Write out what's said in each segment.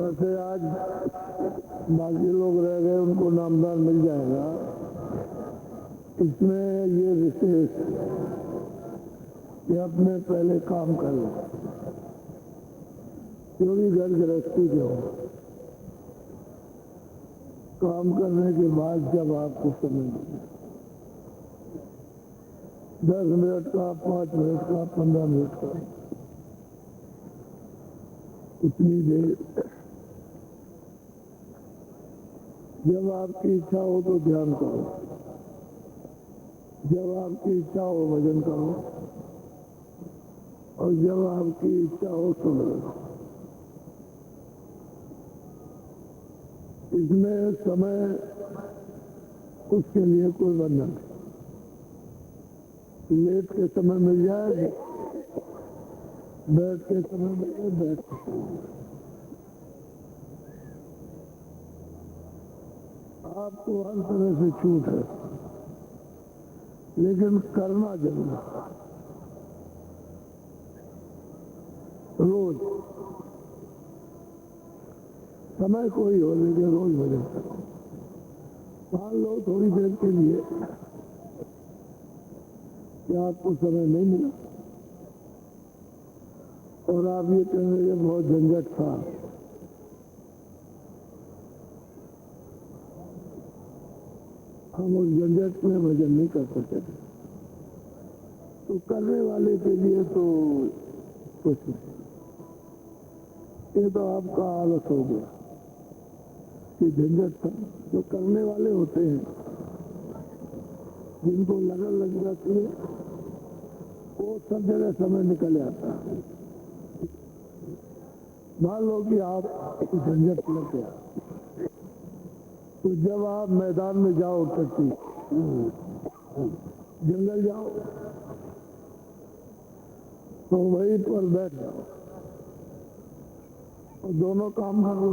वैसे आज बाकी लोग रह गए, उनको नामदान मिल जाएगा। इसमें ये विशेष कि अपने पहले काम कर लो, जो भी घर गृहस्थी के हो, काम करने के बाद जब आपको समय मिले, 10 मिनट का, 5 मिनट का, 15 मिनट का, उतनी देर जब आपकी इच्छा हो तो ध्यान करो, जब आपकी इच्छा हो भजन करो, और जब आपकी इच्छा हो सुन लो। इसमें समय उसके लिए कोई बंधन नहीं। लेट के समय मिल जाए, बैठ के समय मिले, बैठ के। आपको हर तरह से छूट है, लेकिन करना जरूर रोज। समय कोई हो, लेकिन रोज भजन करो। मान लो थोड़ी देर के लिए कि आपको समय नहीं मिला और आप ये कह रहे हैं बहुत झंझट था, हम उस झंझट में भजन नहीं कर सकते, तो करने वाले के लिए तो कुछ नहीं। ये तो आपका आलस हो गया कि झंझट था। जो करने वाले होते हैं, जिनको लगन लग जाती है, वो सब जगह समय निकल जाता है। मान लो कि आप झंझट लग गया, तो जब आप मैदान में जाओ, टट्टी जंगल जाओ, तो वहीं पर बैठ जाओ और दोनों काम कर लो।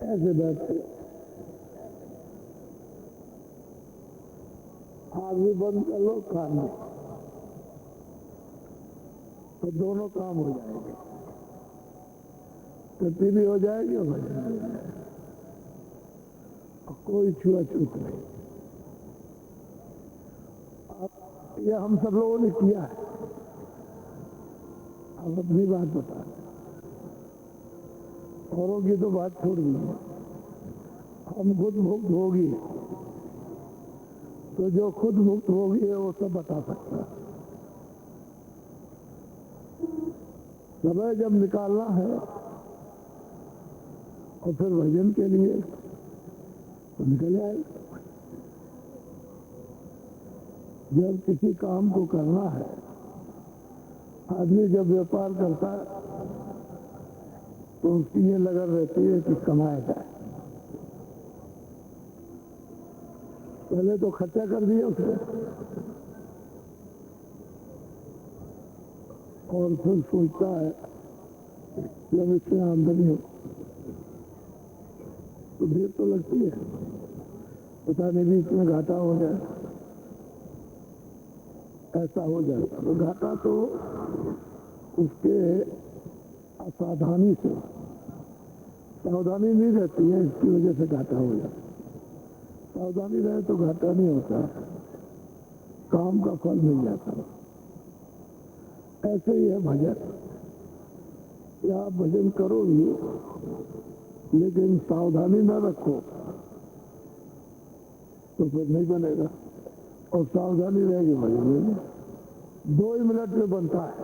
ऐसे बैठते, आग भी बंद कर लो, खाने, तो दोनों काम हो जाएंगे। टट्टी भी हो जाएगी और भजन भी हो जाएगा, और कोई छुआछूत नहीं। ये हम सब लोगों ने किया है। अब अपनी बात बता, औरों की तो बात छोड़ दीजिए, हम खुद मुक्त होगी, तो जो खुद मुक्त होगी है वो सब बता सकता है। समय जब निकालना है और फिर भजन के लिए, तो निकल जाएगा। जब किसी काम को करना है, आदमी जब व्यापार करता है, तो उसकी ये लगन रहती है कि कमाया जाए। पहले तो खर्चा कर दिया उसने, और फिर सोचता है जब इससे आमदनी हो तो भीड़ तो लगती है, पता नहीं बीच में घाटा हो जाए, ऐसा हो जाता। तो घाटा तो उसके असावधानी से, सावधानी नहीं रहती है, इसकी वजह से घाटा हो जाता। सावधानी रहे तो घाटा नहीं होता, काम का फल मिल जाता। ऐसे ही है भजन। या आप भजन करोगे, लेकिन सावधानी न रखो तो फिर नहीं बनेगा, और सावधानी रहेगी भजन में। 2 ही मिनट में बनता है,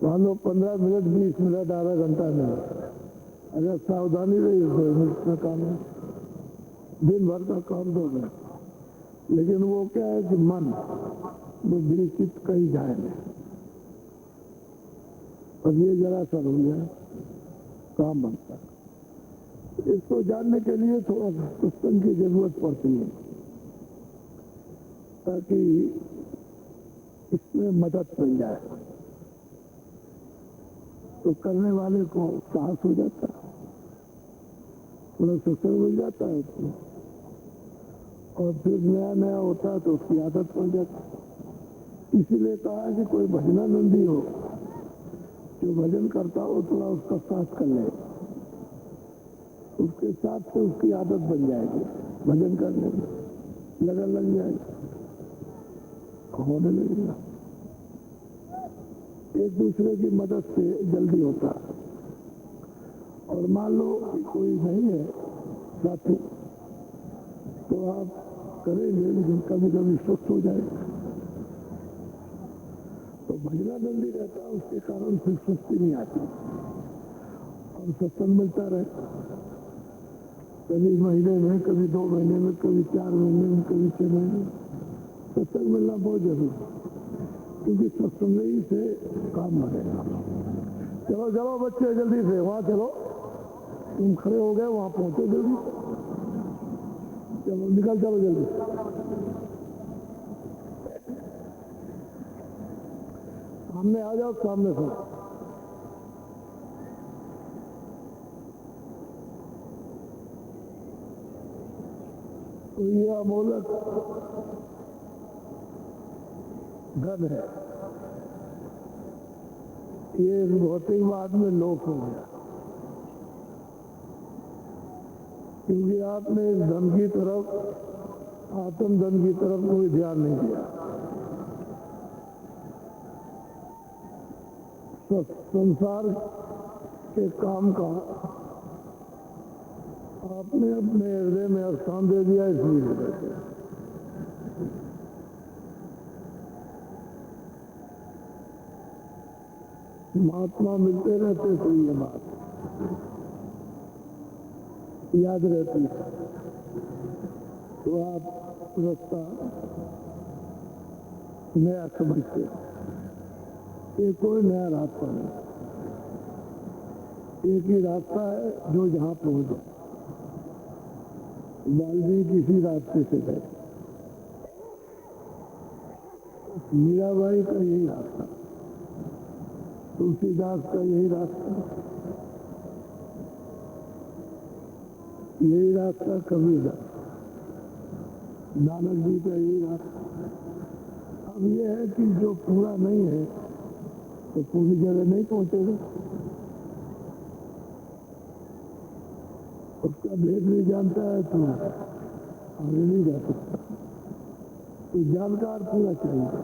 मान लो 15 मिनट, 20 मिनट, आधा घंटा नहीं। अगर सावधानी रही 2 मिनट में काम है, दिन भर का काम 2 मिनट। लेकिन वो क्या है कि मन बुद्धि चित्त कहीं जाए नहीं, और ये जरा सा हो गया, काम बनता है। इसको जानने के लिए थोड़ा सत्संग की जरूरत पड़ती है, ताकि इसमें मदद मिल जाए, तो करने वाले को साहस हो जाता है, थोड़ा सत्संग मिल जाता है, और फिर नया नया होता है तो उसकी आदत पड़ जाती। इसीलिए कहा है कि कोई भजनानंदी हो, जो भजन करता हो थोड़ा उसका साथ कर ले, उसके साथ से उसकी आदत बन जाएगी, भजन करने में लगन लग जाएगी, होने लगेगा। एक दूसरे की मदद से जल्दी होता है। और मान लो कोई नहीं है साथी तो आप करेंगे, लेकिन कभी कभी सुस्त हो जाएगा। तो भजनानंदी रहता है, उसके कारण फिर सुस्ती नहीं आती और सत्संग मिलता रहे, कभी महीने में, कभी 2 महीने में, कभी 4 महीने में, कभी 6 महीने में सत्संग मिलना बहुत जरूरी है, क्योंकि सत्संग ही से काम बनेगा। चलो चलो बच्चे जल्दी से वहाँ चलो, तुम खड़े हो गए, वहाँ पहुंचो जल्दी, चलो निकल चलो जल्दी। सामने आ जाओ, सामने से। तो ये अमोलक धन है, ये भौतिकवाद में लोप हो गया, क्योंकि आपने इस धन की तरफ, आत्म धन की तरफ कोई ध्यान नहीं दिया। संसार के काम का आपने अपने हृदय में स्थान दे दिया, इसलिए महात्मा मिलते रहते तो ये बात याद रहती है, तो आप रास्ता नया समझते हो। ये कोई नया रास्ता नहीं, एक ही रास्ता है जो जहां पहुंच जाए। वाल्मीकि किसी रास्ते से गए, मीराबाई का यही रास्ता, तुलसीदास का यही रास्ता, यही रास्ता कबीरदास, नानक जी का यही रास्ता। अब यह है कि जो पूरा नहीं है तो पूरी जगह नहीं पहुंचेगा, उसका भेद नहीं जानता है तो आगे नहीं जा सकता। तो जानकार पूरा चाहिए,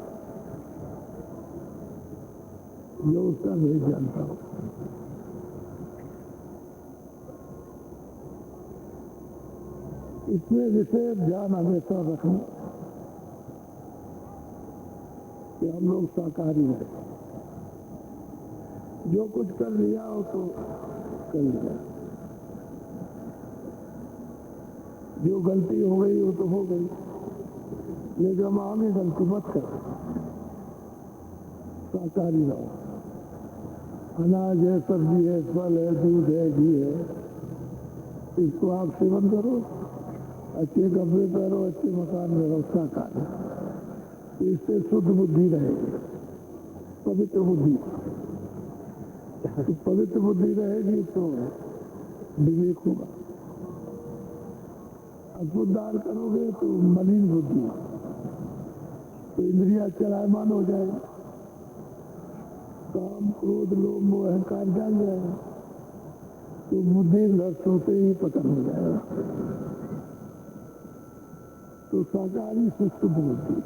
जो उसका भेद जानता हो। इसमें विशेष ध्यान हमेशा रखना कि हम लोग शाकाहारी रहे, जो कुछ कर लिया हो तो कर लिया, जो गलती हो गई वो तो हो गई, लेकिन आगे गलती मत करो, शाकाहारी रहो। अनाज है, सब्जी है, फल है, दूध है, घी है, इसको आप सेवन करो, अच्छे कपड़े पहनो, अच्छे मकान में रहो, शाकाहारी। तो इससे शुद्ध बुद्धि रहेगी, पवित्र बुद्धि। तो पवित्र बुद्धि रहेगी तो विवेक होगा। अशुद्धार करोगे तो मलिन बुद्धि, तो इंद्रिया चलायमान हो जाएगी, काम क्रोध लोभ मोह अहंकार जाग जाएगा, तो बुद्धि नष्ट होते ही पतन हो जाएगा। तो शाकाहारी शुद्ध बुद्धि,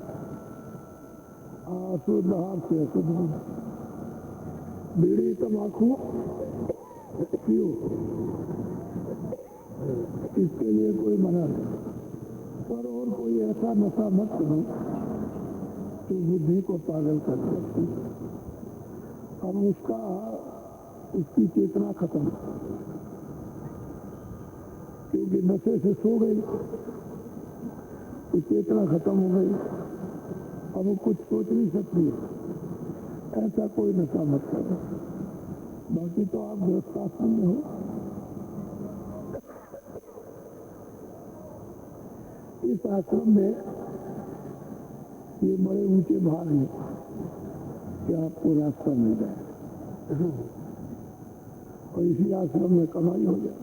अशुद्ध आहार से अशुद्ध बुद्धि। बीड़ी तम्बाकू पियो, इसके लिए कोई मना नहीं, पर और कोई ऐसा नशा मत करो तो बुद्धि को पागल कर सकती। अब उसकी चेतना खत्म, क्योंकि नशे से सो गई तो चेतना खत्म हो गई, अब वो कुछ सोच नहीं सकती। ऐसा कोई नशा मत करो। बाकी तो आप गृहस्थाश्रम में हो, इस आश्रम में ये बड़े ऊंचे भाग हैं कि आपको रास्ता मिल जाए, और इसी आश्रम में कमाई हो जाए।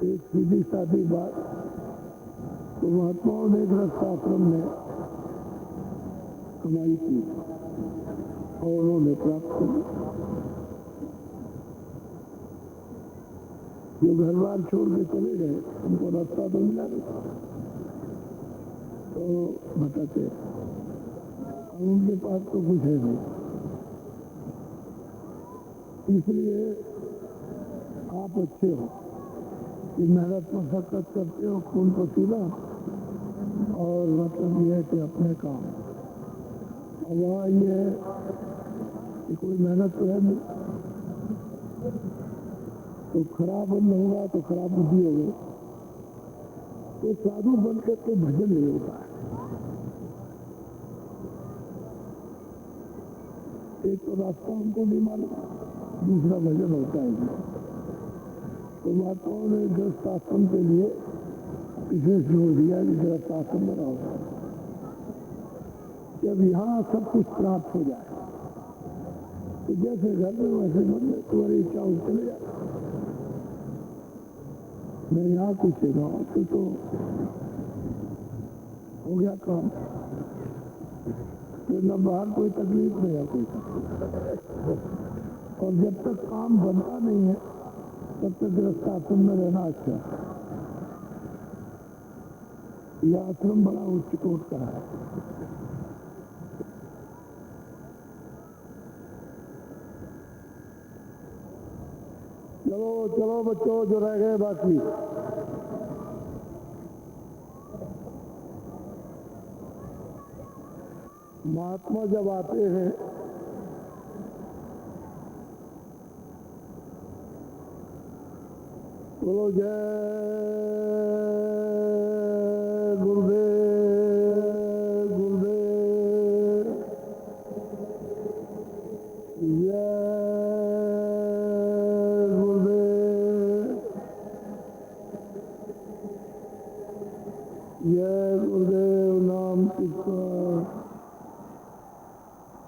एक सीधी सादी बात, तो महात्माओं ने गृहस्थाश्रम में कमाई की और उन्होंने प्राप्त की। जो घर बार छोड़ के चले गए उनको रास्ता तो मिला नहीं, तो बताते उनके पास तो कुछ है नहीं, इसलिए आप अच्छे हो कि मेहनत मशक्कत करते हो, खून पसीना, और मतलब ये है कि अपने काम। और वहाँ ये है कि कोई मेहनत तो है नहीं, तो खराब अन्न होगा तो खराब बुद्धि हो गई, तो साधु बनकर के भजन नहीं होता है। एक तो रास्ता उनको नहीं मालूम, दूसरा भजन होता है। तो महात्माओं ने गृहस्थाश्रम के लिए विशेष जोर दिया कि गृहस्थाश्रम में रहो, जब यहाँ सब कुछ प्राप्त हो जाए तो जैसे घर में वैसे मन में तुम्हारी इच्छा हो चले जाए। मैं यहाँ कुछ गाँव तो हो गया काम, फिर न बाहर कोई तकलीफ नहीं है, कोई तकलीफ। और जब तक काम बनता नहीं है तब तक गृहस्थाश्रम में रहना अच्छा है। यह आश्रम बड़ा उच्च कोट का है। चलो चलो बच्चों, जो रह गए बाकी। महात्मा जब आते हैं बोलो जय गुरुदेव, गुरुदेव जय गुरुदेव, जय गुरुदेव नाम किसका,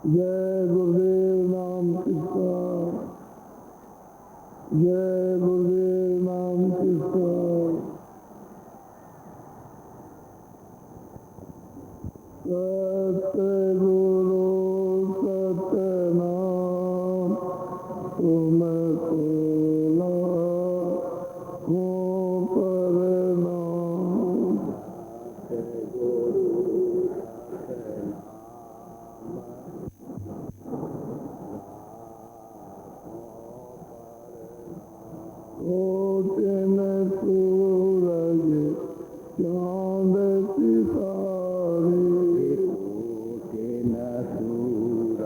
जय गुरुदेव नाम किसका, जय गुरुदेव नाम किसका। सतगुरु सतनाम तुमको लाखों प्रणाम। कोटिन सूरज चांद सितारे, कोटिन सूरज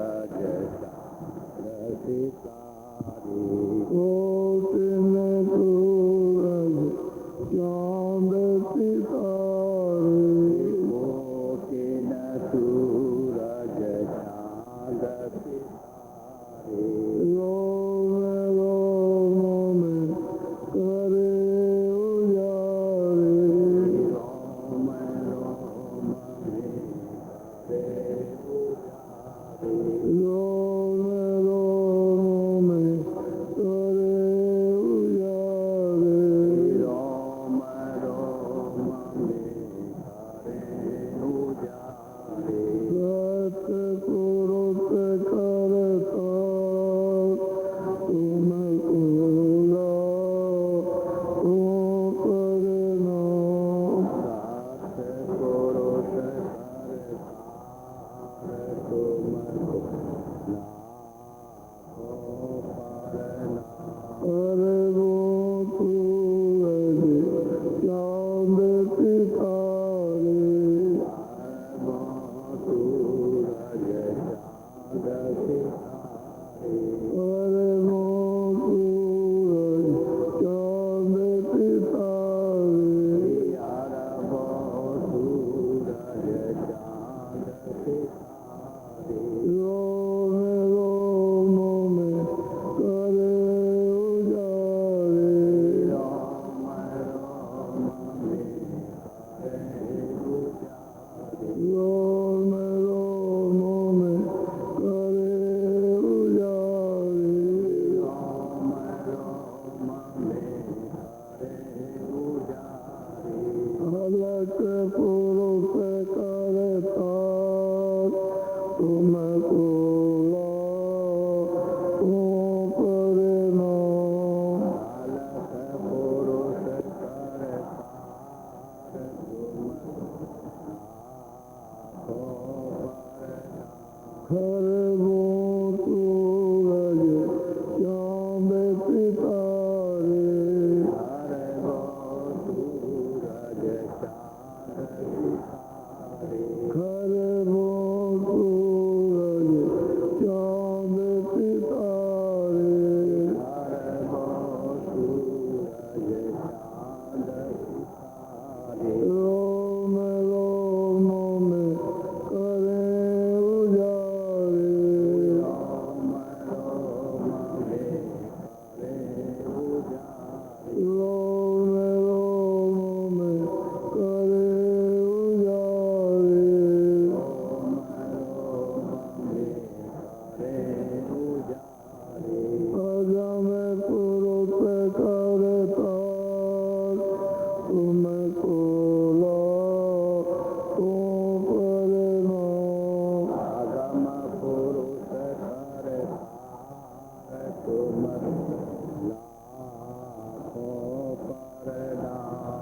चांद सितारे, कोटिन सूरज चांद सितारे, कोटिन सूरज चांद सितारे। रोम रोम में करे उजारे, रोम रोम में करे उजारे, रोम रोम में करे उजारे, रोम रोम में करे उजारे। सतपुरुष करता तुमको लाखों प्रणाम। सतपुरुष करता तुमको लाखों प्रणाम। अरे वो सूरज चांद सितारे, वो सूरज चांद सितारे, अरे वो सूरज चांद सितारे, यार वो सूरज चांद सितारे। रोम रोम में करे उजारे, रोम रोम में करे उजारे, रोम रोम में करे उजारे, रोम रोम में करे तुमको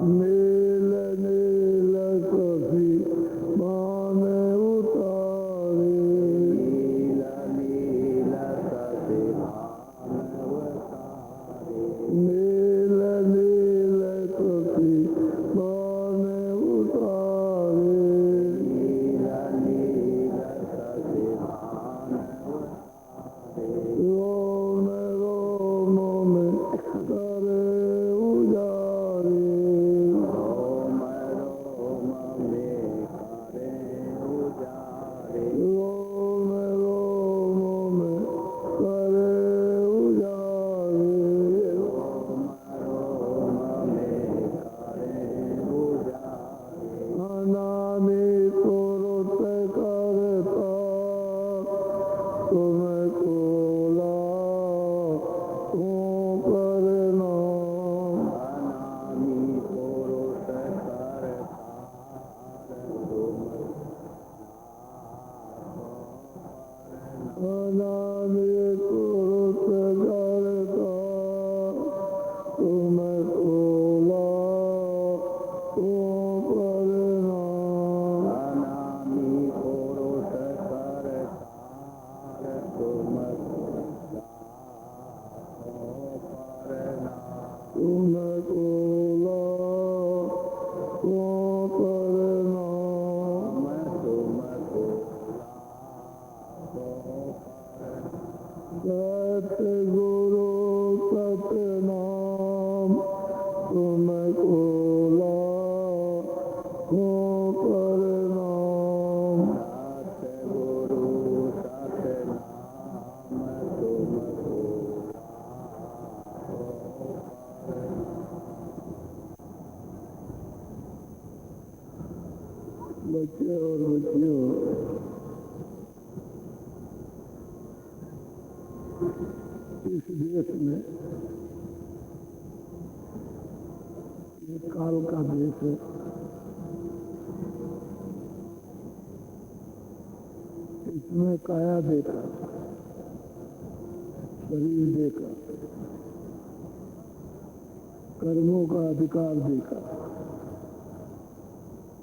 नील नील कभी मान उतारे नील नील कभी मान उतारे नील नील कभी मान उतारे नील नील कभी मान उतारे रोम रोम में करे उजारे सतगुरु सतनाम तुमको लाखों प्रणाम सतगुरु सतनाम तुमको बच्चे और बच्चियों इस देश में ये काल का देश है। इसमें काया देखा, शरीर देखा, कर्मों का अधिकार देखा,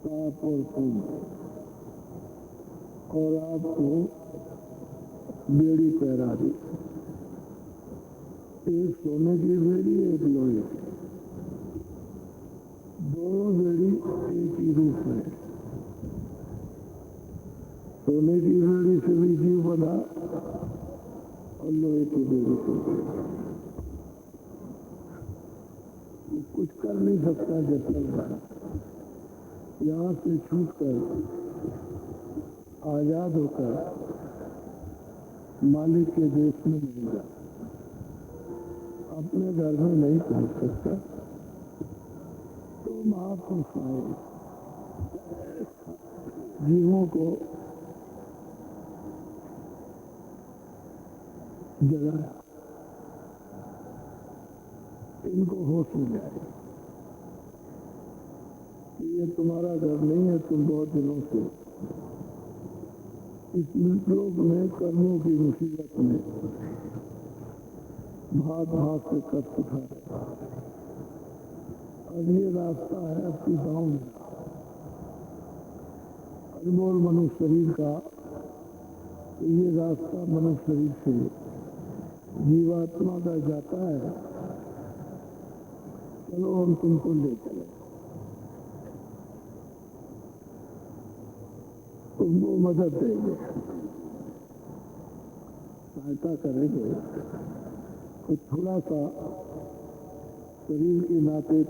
पाप और पुण्य, और आपको बेड़ी पहरा दी। एक सोने की बेड़ी, एक लोहे की, दोनों बेड़ी एक ही रूप में। सोने की बेड़ी से भी जीव बना और लोहे की बेड़ी से भी। कुछ कर नहीं सकता जब तक बना। यहाँ से छूट कर आजाद होकर मालिक के देश में नहीं जा, अपने घर में नहीं पहुंच सकता। तो महापुरुष आए, जीवों को जगाया, इनको होश हो जाए ये तुम्हारा घर नहीं है। तुम बहुत दिनों से इस लोक में कर्मों की मुसीबत में भाग भाग से कष्ट उठा रहे। अब ये रास्ता है आपकी गाँव में अनमोल मनुष्य शरीर का। तो ये रास्ता मनुष्य शरीर से जीवात्मा का जाता है। चलो हम तुमको ले चले, तुमको मदद देंगे, सहायता करेंगे। तो थोड़ा सा शरीर के नाते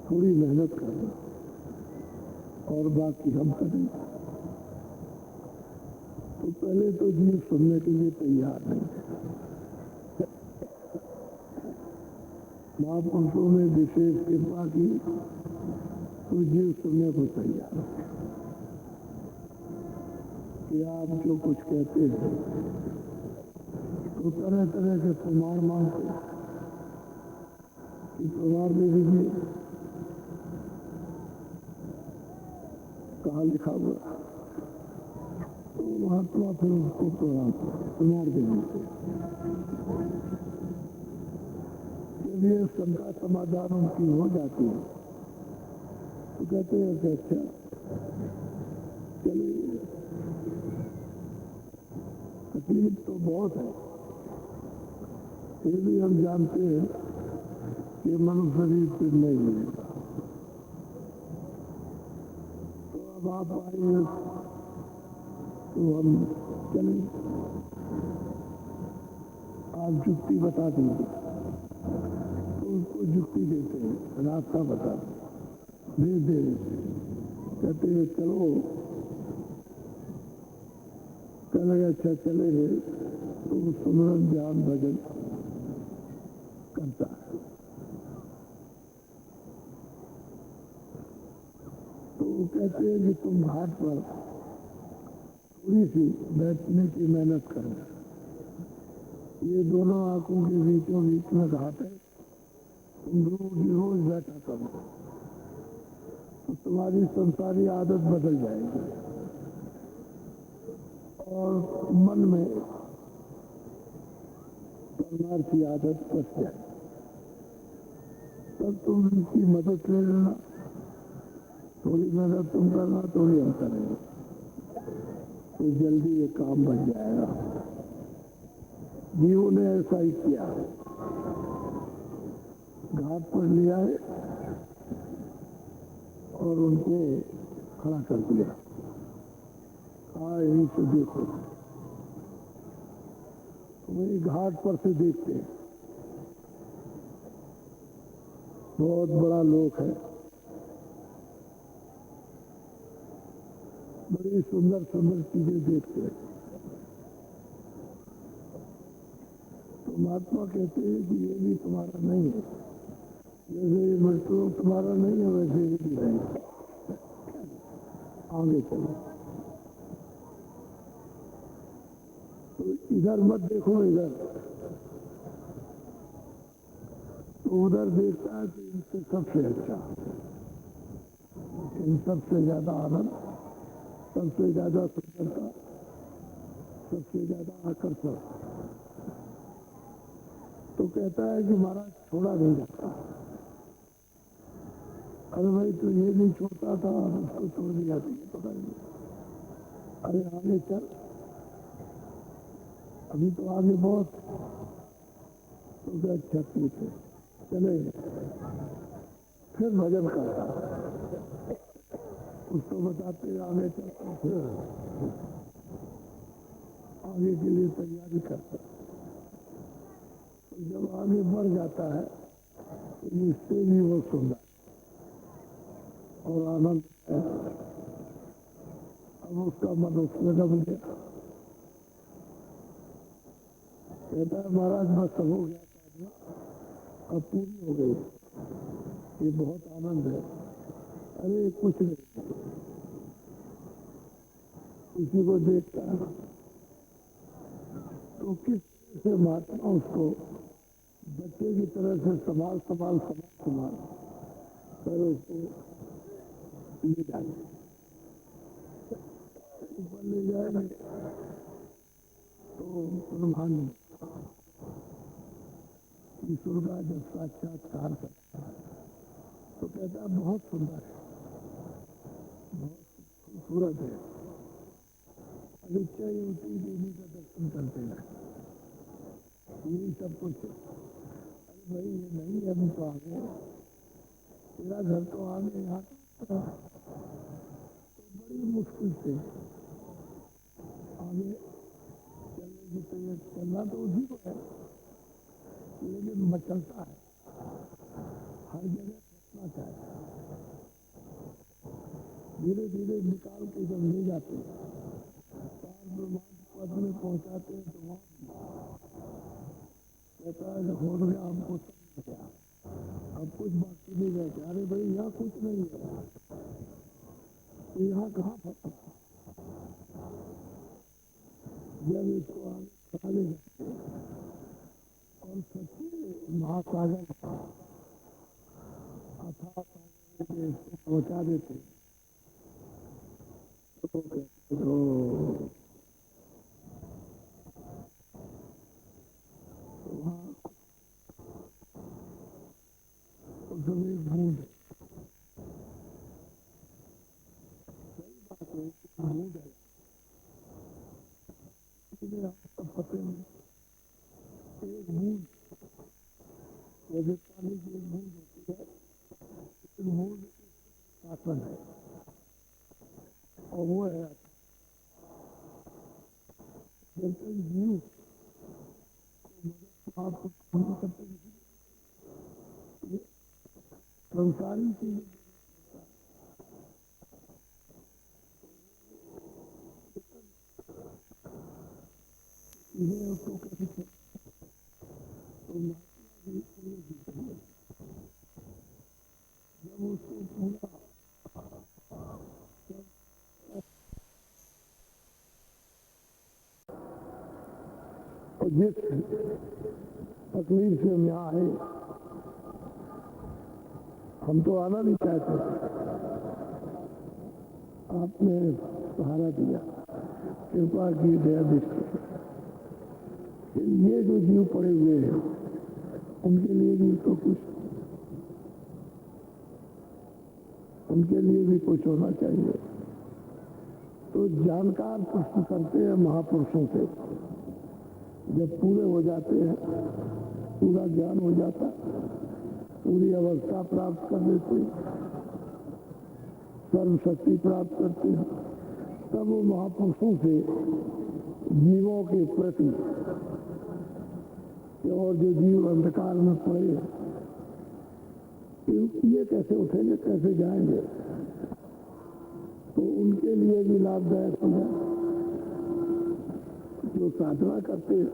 थोड़ी मेहनत करना और बाकी हम करेंगे। तो पहले तो जीव सुनने के लिए तैयार नहीं है। महापुरुषों ने विशेष कृपा की तो जीव सुनने को तैयार है कि आप जो कुछ कहते हैं तो तरह तरह के प्रमाण मांगते कि प्रमाण दे दीजिए। कहाँ लिखा हुआ? तो महात्मा फिर उसको प्रमाण दे देते। जब ये शंका समाधान उनकी हो जाती है तो कहते हैं कि अच्छा चलिए, तकलीफ तो बहुत है, फिर भी हम जानते हैं कि मनुष्य शरीर फिर नहीं मिलेगा। तो अब आप आइए तो हम चले, आप जुक्ति बता दीजिए। तो उसको जुक्ति देते हैं, रास्ता बता भेज दे। कहते हैं चलो, चले अच्छा चले गए। तो सुमरन ध्यान भजन करता है। तो वो कहते हैं कि तुम घाट पर थोड़ी सी बैठने की मेहनत करो। ये दोनों आंखों के बीचों बीच में घाट है, तुम रोज बैठा करो तो तुम्हारी संसारी आदत बदल जाएगी और मन में परमार्थी आदत बच जाए। तब तुम इनकी मदद ले लेना, थोड़ी मेहनत तुम करना, थोड़ी हम करेंगे, तो जल्दी ये काम बन जाएगा। जीवों ने ऐसा ही किया, घाट पर ले आए और उनको खड़ा कर दिया। कहा यहीं से देखो। वही घाट पर से देखते हैं, बहुत बड़ा लोक है, बड़ी सुंदर सुंदर चीजें देखते हैं। तो महात्मा कहते हैं कि ये भी तुम्हारा नहीं है, जैसे ये मृत्यु तुम्हारा नहीं है वैसे ये भी नहीं। आगे चलो, तो इधर मत देखो, इधर तो उधर देखता है कि इनसे सबसे अच्छा, इन सबसे ज्यादा आनंद, सबसे ज्यादा सुंदरता, सबसे ज्यादा आकर्षण। तो कहता है कि महाराज छोड़ा नहीं जाता। अरे भाई तू ये नहीं छोड़ता था, उसको छोड़ दिया था, पता नहीं। अरे आगे चल, अभी तो आगे बहुत। तो क्या अच्छा ठीक है, चले। फिर भजन करता, उसको बताते आगे चलता, फिर आगे के लिए तैयारी करता। तो जब आगे बढ़ जाता है तो इससे भी वो सुंदर और आनंद है। अब उसका मन उसमें दब गया। कहता है महाराज बस हो गया साधना, अब पूरी हो गई, ये बहुत आनंद है। अरे कुछ नहीं, उसी को देखता है तो किस से महात्मा उसको बच्चे की तरह से संभाल कर उसको ले जाते, ऊपर ले जाएंगे तो ब्रह्मांड ईश्वर का जब साक्षात्कार करता है तो कहता है बहुत सुंदर है, बहुत खूबसूरत है, अनिश्चय युवती देवी का दर्शन करते हैं, यही सब कुछ है। अरे भाई ये नहीं है, हम तो आगे, तेरा घर तो आगे, यहाँ तो बड़ी मुश्किल से आगे चलने की तैयारी, चलना तो उसी को है लेकिन मचलता है, हर जगह फंसना चाहता है। धीरे धीरे निकाल के जब ले जाते हैं पार ब्रह्मांड पद में पहुंचाते हैं तो वहां कहता है हो गया, हमको सब मिल गया, अब कुछ बाकी नहीं रह गया। अरे भाई यहाँ कुछ नहीं है, तो यहाँ कहाँ फंसा? जब इसको आगे खा ले जाते और सच्चे महासागर अथाह सागर में इसको पहुंचा देते तो कहते हो वहाँ उसमें एक बूंद है, सही बात है, बूंद है, इसलिए आप सब पते में एक बूंद जैसे पानी की एक बूंद होती है, लेकिन बूंद शासन है और वो है जब तक जीव आपको करते संसारी चीज उसको कैसे तो जब उसको पूरा और जिस तकलीफ से हम यहाँ आए, हम तो आना नहीं चाहते, आपने सहारा दिया, कृपा की, दया दृष्टि। ये जो जीव पड़े हुए हैं उनके लिए भी तो कुछ, उनके लिए भी कुछ होना चाहिए। तो जानकार प्रश्न करते हैं महापुरुषों से, जब पूरे हो जाते हैं, पूरा ज्ञान हो जाता, पूरी अवस्था प्राप्त कर लेते, सर्वशक्ति प्राप्त करते हैं, तब वो महापुरुषों से जीवों के प्रति और जो जीव अंधकार में पड़े ये कैसे उठेंगे, कैसे जाएंगे, तो उनके लिए भी लाभदायक हो जाए। जो साधना करते हैं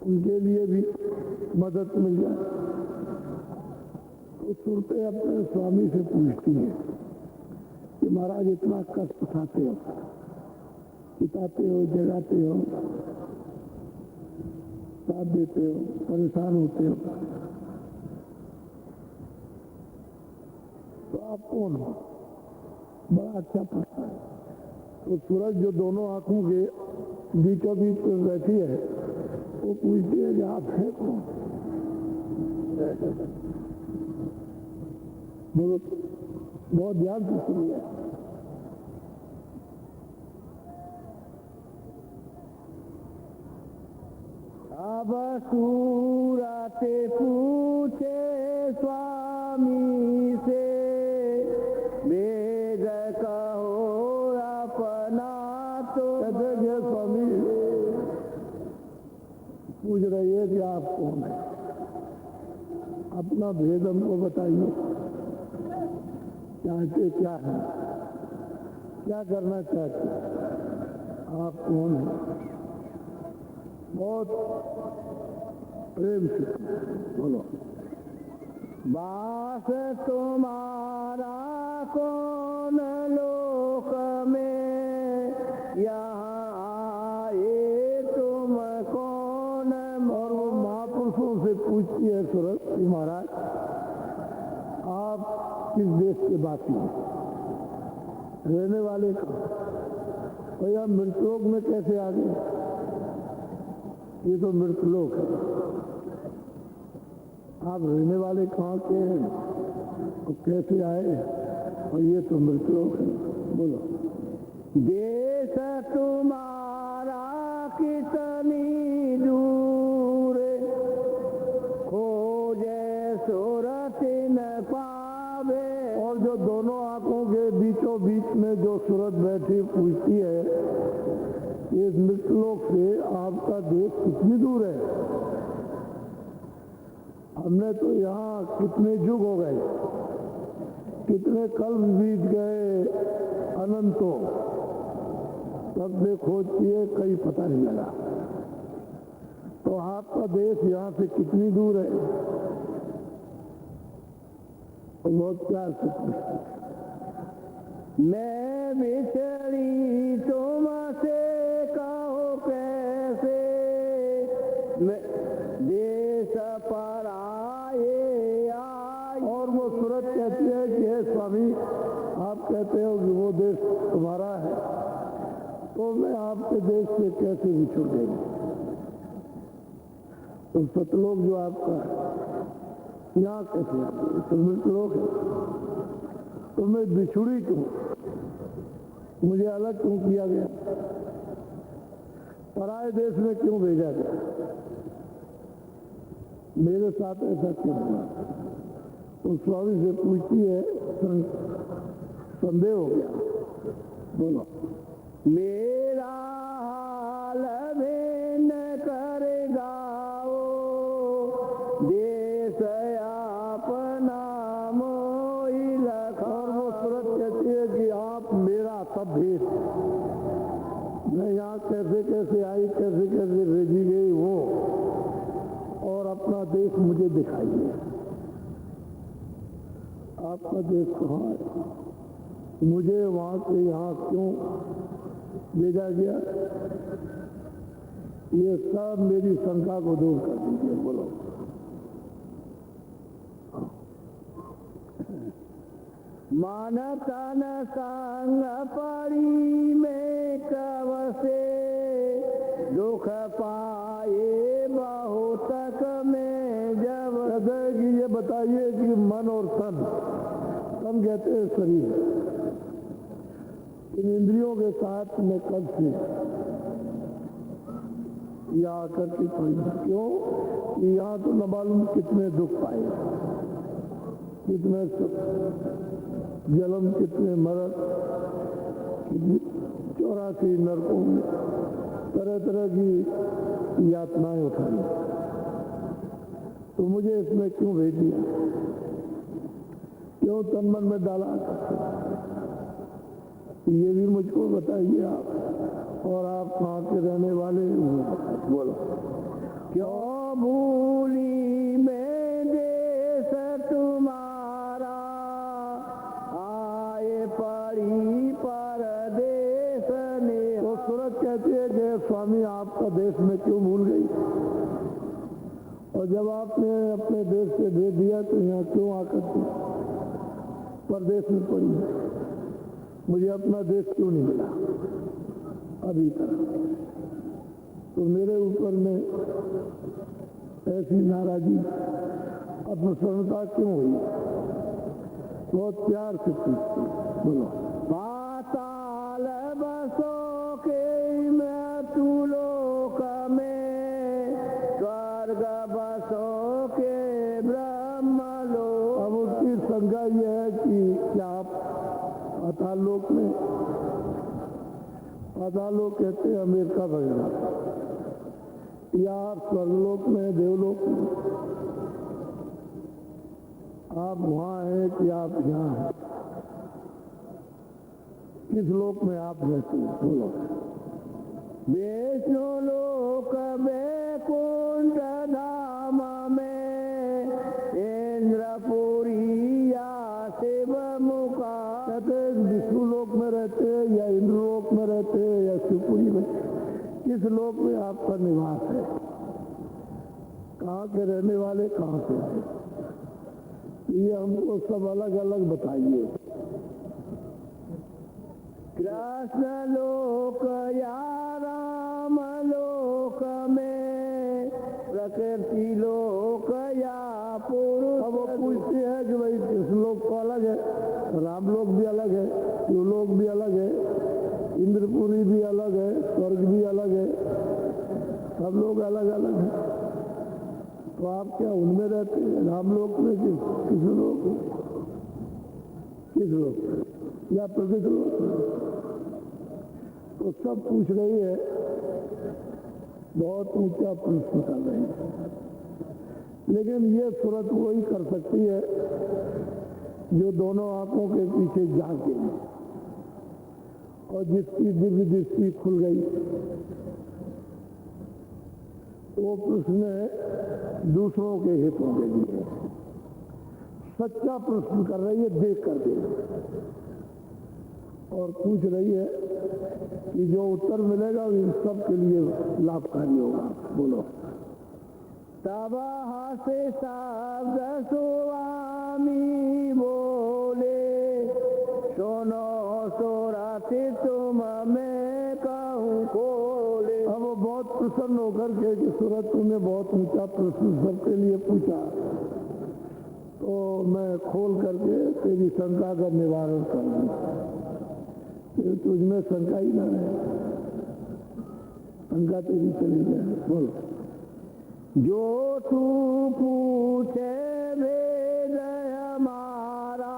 उनके लिए भी मदद मिल जाए। तो सुरते अपने स्वामी से पूछती है कि महाराज इतना कष्ट उठाते हो, चिताते हो, जगाते हो, साथ देते हो, परेशान होते हो, तो आप कौन हो? बड़ा अच्छा प्रश्न है। तो सूरज जो दोनों आंखों के बीचों बीच में बैठी है वो पूछती है कि आप हैं कौन? बहुत ध्यान से सुनिए। अब सूरते पूछे स्वामी से, वेद कहो अपना तो स्वामी पूछ रही है कि आप कौन है, अपना भेद हमको बताइए, चाहते क्या है, क्या करना चाहते, आप कौन है? बहुत प्रेम से बोलो। वास तुम्हारा कौन लोक में, यहाँ आए तुम कौन? और वो महापुरुषों से पूछती है सरस्वती महाराज, आप किस देश के वासी हैं, रहने वाले का? भैया मृतलोक में कैसे आ गए? ये तो मृतलोक है। आप रहने वाले कहाँ के हैं तो कैसे आए? और ये तो मृतलोक है। बोलो। देश तुम्हारा कितनी दूर, खोजे सूरत न पावे। और जो दोनों आंखों के बीचों बीच में जो सूरत बैठी पूछती है, इस मृतलोक से आपका देश कितनी दूर है? हमने तो यहाँ कितने युग हो गए, कितने कल्प बीत गए, अनंतों, तब से खोज किए, कहीं पता नहीं लगा। तो आपका देश यहाँ से कितनी दूर है? तो बहुत प्यार से पूछते, मैं बिछड़ी तुमसे कहो कैसे, मैं देश पर आए आई। और वो सूरत कहती है कि हे स्वामी, आप कहते हो कि वो देश तुम्हारा है, तो मैं आपके देश से कैसे बिछुड़ गई? तो सतलोक जो आपका है, यहाँ कैसे आ गई? तो मृतलोक है, तो मैं बिछुड़ी क्यों? मुझे अलग क्यों किया गया? पराए देश में क्यों भेजा गया? मेरे साथ ऐसा क्यों हुआ? तो स्वामी से पूछती है, संदेह हो गया। बोलो। मेरा हाल भेन करेगा देश अपना मोई लखा। और वो सूरत कहती है कि आप मेरा सब भेद, मैं यहाँ कैसे कैसे आई, कैसे कैसे भेजी गई वो, और अपना देश मुझे दिखाइए। आपका देश कहाँ है? मुझे वहां से यहाँ क्यों भेजा गया? ये सब मेरी शंका को दूर कर दीजिए। बोलो। मन तन संग पड़ी में कब से, दुख पाए बहुतक में जब। कि ये बताइए कि मन और तन कहते हैं शरीर, इन इंद्रियों के साथ में कब से यहाँ आकर के पड़ी? क्यों? यहाँ तो न मालूम कितने दुख पाए, कितने जन्म, कितने मरण, 84 नरकों में तरह तरह की यातनाएं उठाई। तो मुझे इसमें क्यों भेज दिया? क्यों तन मन में डाला? ये भी मुझको बताइए आप। और आप कहाँ के रहने वाले? बोलो। क्यों भूली मैं देश तुम्हारा, आए पड़ी परदेश ने। तो सूरत कहती है कि स्वामी, आपका देश में क्यों भूल गई? और जब आपने अपने देश से भेज दिया तो यहाँ क्यों आकर के परदेश में पड़ी? मुझे अपना देश क्यों नहीं मिला अभी तक? तो मेरे ऊपर में ऐसी नाराजगी, अपसरणता क्यों हुई? बहुत प्यार से पूछती। बोलो। पाताल बसो के मृत्यु लोक में, स्वर्ग बसो के ब्रह्म लोक। अब उसकी शंका यह है कि क्या आप पाताल लोक में, पाताल लोक कहते हैं अमेरिका वगैरह, या आप स्वर्गलोक में, देवलोक में, आप वहां हैं कि आप यहाँ हैं? किस लोक में आप रहते हैं? बोलो। विष्णु लोक वैकुंठ धाम में, इंद्रपुरी या शिव मुका। कहते विष्णु लोक में रहते हैं या इंद्र लोक में रहते हैं या शिवपुरी में? किस लोक में आपका निवास है? कहाँ के रहने वाले, कहाँ से आए? ये हमको सब अलग अलग बताइए। कृष्ण लोक प्रकृति लोक या पुरुष। अब वो पूछते हैं कि भाई कृष्ण लोक तो अलग है, राम लोक भी अलग है, शिवलोक भी अलग है, इंद्रपुरी भी अलग है, स्वर्ग भी अलग है, सब लोग अलग अलग हैं। तो आप क्या उनमें रहते हैं, राम लोक में कि कृष्ण लोक में, किस लोक में या प्रकृति लोक में? तो सब पूछ रही है, बहुत ऊंचा प्रश्न कर रही है। लेकिन ये सूरत वही कर सकती है जो दोनों आंखों के पीछे झांके और जिसकी दिव्य दृष्टि खुल गई। वो प्रश्न है दूसरों के हितों के लिए, सच्चा प्रश्न कर रही है देख करके, और पूछ रही है कि जो उत्तर मिलेगा वो इन सब के लिए लाभकारी होगा। बोलो। तब हसे शब्द स्वामी बोले, सुनो सुरति तुम मैं कहूँ खोले। अब वो बहुत प्रसन्न होकर के कि सूरत तुमने बहुत ऊंचा प्रश्न सबके लिए पूछा, तो मैं खोल करके तेरी शंका का निवारण कर दूं, तुझमें शंका ही ना रहे, शंका तेरी चली जाए। बोलो। जो तू पूछे वेद हमारा,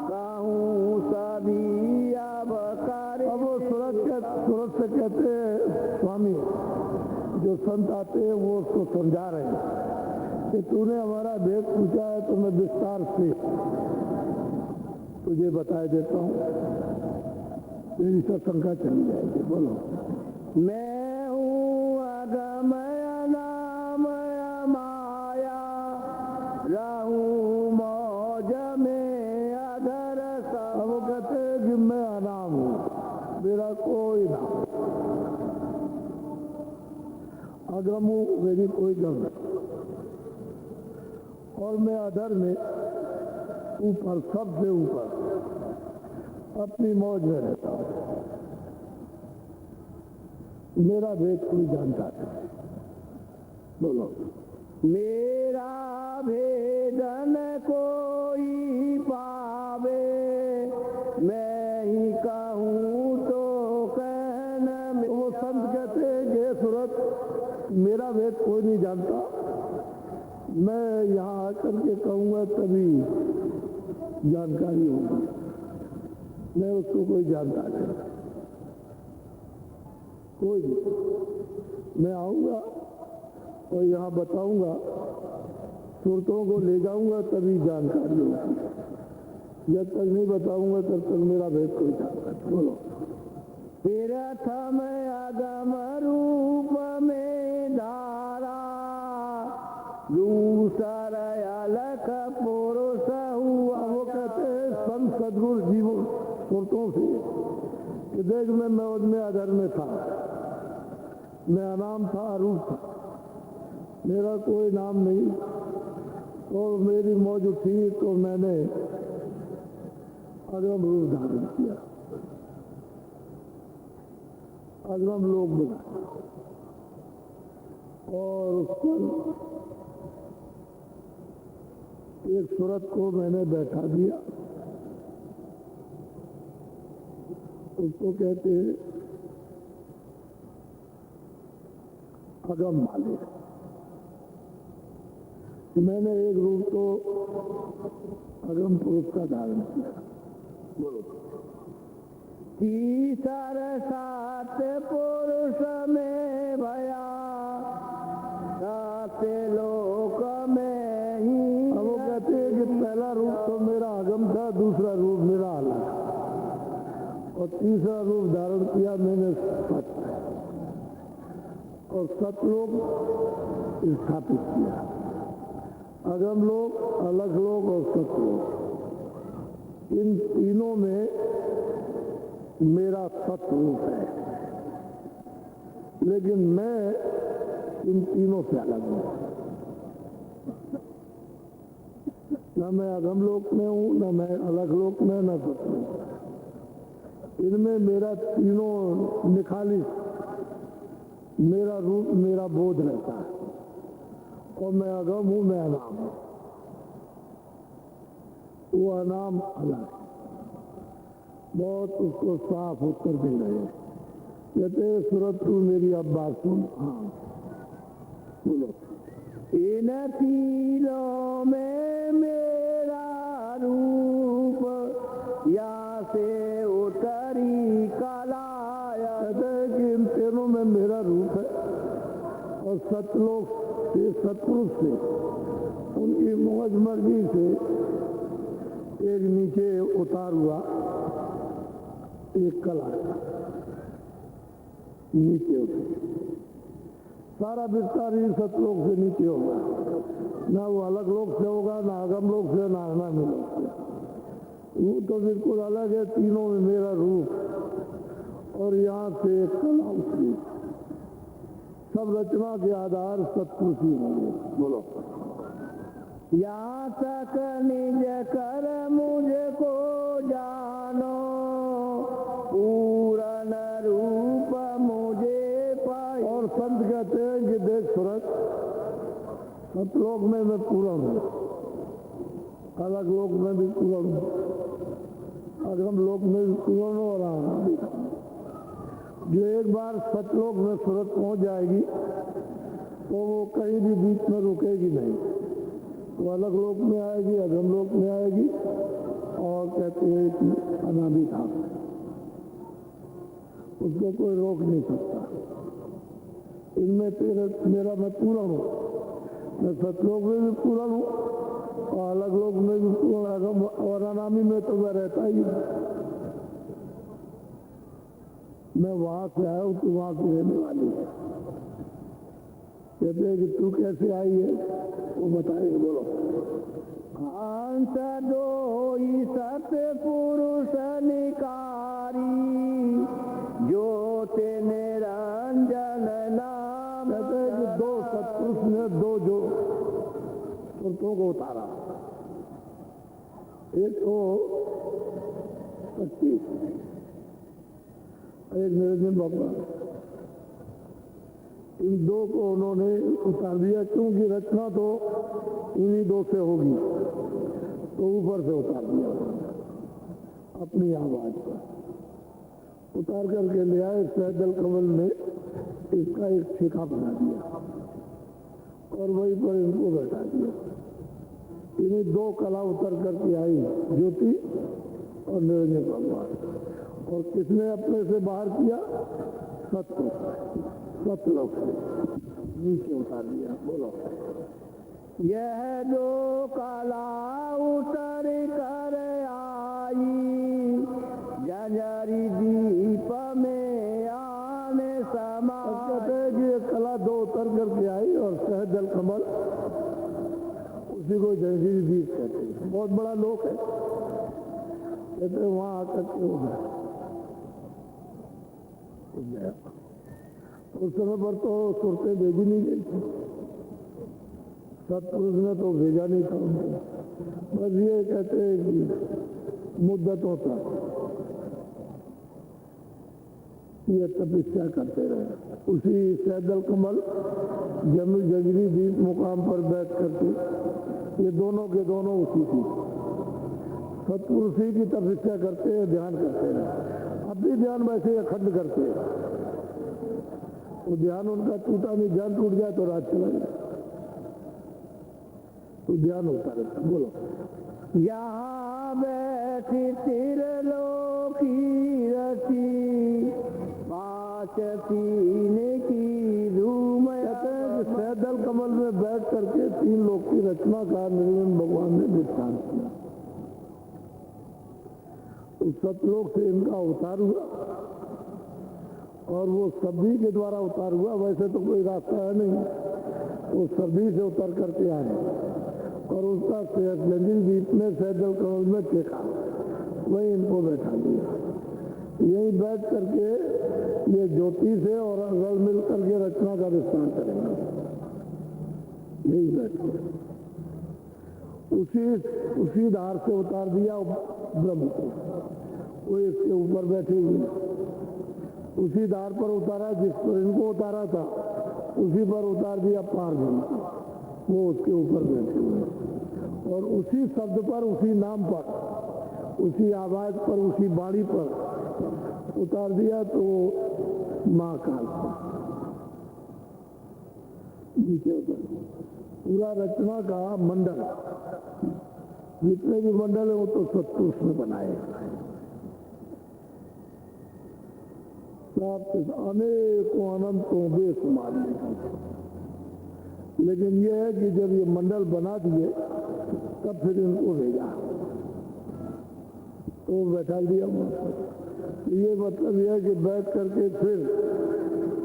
कहूँ सभी अब करे। अब वो सूरत से कहते हैं स्वामी, जो संत आते हैं वो उसको समझा रहे हैं कि तूने हमारा भेद पूछा है तो मैं विस्तार से तुझे बता देता हूँ, तेरी सब शंका चली जाएगी। बोलो। मैं हूँ अगमय नाम माया, रहूं मौज में अधर सा। अब वो कहते हैं कि मैं अनाम हूँ, मेरा कोई नाम, अगम हूँ, मेरी कोई गम नहीं, और मैं अधर में ऊपर, सबसे ऊपर अपनी मौज में रहता हूँ, मेरा भेद कोई जानता नहीं। बोलो। मेरा भेदन कोई पावे, मैं ही कहूँ तो कहना। वो संत कहते हैं कि सूरत मेरा भेद कोई नहीं जानता, मैं यहाँ आकर के कहूँगा तभी जानकारी होगी, मैं उसको कोई जानता नहीं, कोई नहीं। मैं आऊँगा और यहाँ बताऊँगा, सूरतों को ले जाऊँगा तभी जानकारी होगी, जब तक नहीं बताऊँगा तब तक मेरा भेद कोई जानता नहीं। बोलो। प्रथम अगम रूप में धारा, दूसर अलख पुरुष हुआ। वो कहते हैं संत सदगुरु जीवों सूरतों से कि देख मैं मौज में अधर में था, मैं अनाम था, अरूप था, मेरा कोई नाम नहीं, और मेरी मौज उठी तो मैंने अगम रूप धारण किया, अगम लोक बनाया, और उस पर एक सूरत को मैंने बैठा दिया, उसको कहते हैं अगम वाले। मैंने एक रूप तो अगम पुरुष का धारण किया। बोलो। तीसर सात पुरुष में भया, सात लोक में ही। अब वो कहते हैं कि पहला रूप तो मेरा अगम था, दूसरा रूप मेरा अलग, और तीसरा रूप धारण किया मैंने सत्य, और सतलोक स्थापित किया, अगम लोक, अलग लोक और सतलोक, इन तीनों में मेरा सतरूप है, लेकिन मैं इन तीनों से अलग हूँ, न मैं अगम लोक में हूँ, न मैं अलग लोक में, न सतलोक। इनमें मेरा तीनों निखालिस, मेरा रूप, मेरा बोध रहता है। और मैं अगम हूँ, मैं अनाम हूँ। वो अनाम अलग है। बहुत उसको साफ उत्तर दे रहे हैं। कहते सूरत तू मेरी अब बात सुन। हाँ बोलो। इन तीनों में मेरा रूप या से उतरी कलाया। कहते हैं कि इन तीनों में मेरा रूप है और सतलोक से, सतपुरुष से, उनकी मौज मर्जी से एक नीचे उतार हुआ एक कला नीचे उतरी। सारा विस्तार ही सतलोक से नीचे होगा, ना वो अलग लोक से होगा, ना अगम लोक से, ना अनामी लोक से। वो तो बिल्कुल अलग है। तीनों में मेरा रूप और यहाँ से एक कला उतरी। सब रचना के आधार सतपुरुष ही होंगे। बोलो। यहाँ तक निज कर मुझको जानो, पूर्ण रूप मुझे पाई। और संत कहते हैं कि देख सूरत, सतलोक में मैं पूर्ण हूँ, अलग लोक में भी पूर्ण हूँ, अगम लोक में भी पूर्ण हूँ और अनाम भी। जो एक बार सतलोक में सूरत पहुंच जाएगी तो वो कहीं भी बीच में रुकेगी नहीं। वो अलग लोक में आएगी, अगम लोक में आएगी और कहते हैं कि अनादि था, उसको कोई रोक नहीं सकता। इनमें तेरा मेरा मैं पूर्ण हूँ। मैं सतलोक में भी पूर्ण हूँ और अलग लोक में भी पूर्ण, अगम और अनामी में तो मैं रहता ही हूँ। मैं वहां से आया हूँ, तू वहां की रहने वाली है। कहते हैं कि तू कैसे आई है वो बताएंगे। बोलो। अंत दोई सतपुरुष निकारी, ज्योति निरंजन नाम। कहते हैं कि दो सतपुरुष ने दो जो सुरतों को उतारा। एक तो शक्ति, एक निरंजन भगवान। इन दो को उन्होंने उतार दिया, क्योंकि रचना तो इन्हीं दो से होगी, तो ऊपर से उतार दिया अपनी आवाज पर। उतार करके ले आए सहजल कमल में, इसका एक ठेका बना दिया और वहीं पर इनको बैठा दिया। इन्हीं दो कला उतर करके आई, ज्योति और निरंजन भगवान। और किसने अपने से बाहर किया? सतलोक से नीचे उतार दिया। बोलो। यह दो कला उतर कर आई, जंजरी दीप में आने समा। कहते हैं कि ये कला दो उतर करके आई और सहजल कमल, उसी को जंजीर दीप कहते हैं। बहुत बड़ा लोक है। कहते हैं वहां आकर के हो गया। उस समय पर तो सुरतें भेजी नहीं गई थी, सतपुरुष ने तो भेजा नहीं था उनको। बस ये कहते हैं कि मुद्दतों तक ये तपस्या करते रहे। उसी सहजल कमल जंजीरी दीप मुकाम पर बैठ करके ये दोनों के दोनों उसी की सतपुरुषी की तपस्या करते हैं, ध्यान करते रहे। अब भी ध्यान वैसे अखंड करते हैं। तो ध्यान उनका टूटा नहीं, ध्यान टूट जाए तो रात चला जाए, तो ध्यान होता रहता। बोलो। यहाँ बैठी त्रिलोकी रची, पांच तीन की धूम। कहते हैं कि सहजल कमल में बैठ करके तीन लोक की रचना का निरंजन भगवान ने दृष्टांत किया। उस सतलोक से इनका उतार हुआ और वो सभी के द्वारा उतार हुआ। वैसे तो कोई रास्ता है नहीं, वो सभी से उतर करके आए और उसका जंजीर दीप में सहजल कमल में टेका, वही इनको बैठा दिया। यही बैठ करके ये ज्योति से और रल मिल करके रचना का विस्तार करेंगे। यही बैठ उसी धार से उतार दिया ब्रह्म को, वो इसके ऊपर बैठे हुए। उसी धार पर उतारा जिस पर इनको उतारा था, उसी पर उतार दिया पार ब्रह्म को। वो उसके ऊपर बैठे हुए हैं। और उसी शब्द पर, उसी नाम पर, उसी आवाज पर, उसी बाणी पर उतार दिया तो महाकाल नीचे उतर। पूरा रचना का मंडल, जितने भी मंडल है वो तो सत्पुरुष ने बनाए। अनेकों अनंतों बेशुमार, लेकिन ये है कि जब ये मंडल बना दिए तब फिर इनको भेजा तो बैठा दिया। ये मतलब यह है कि बैठ करके फिर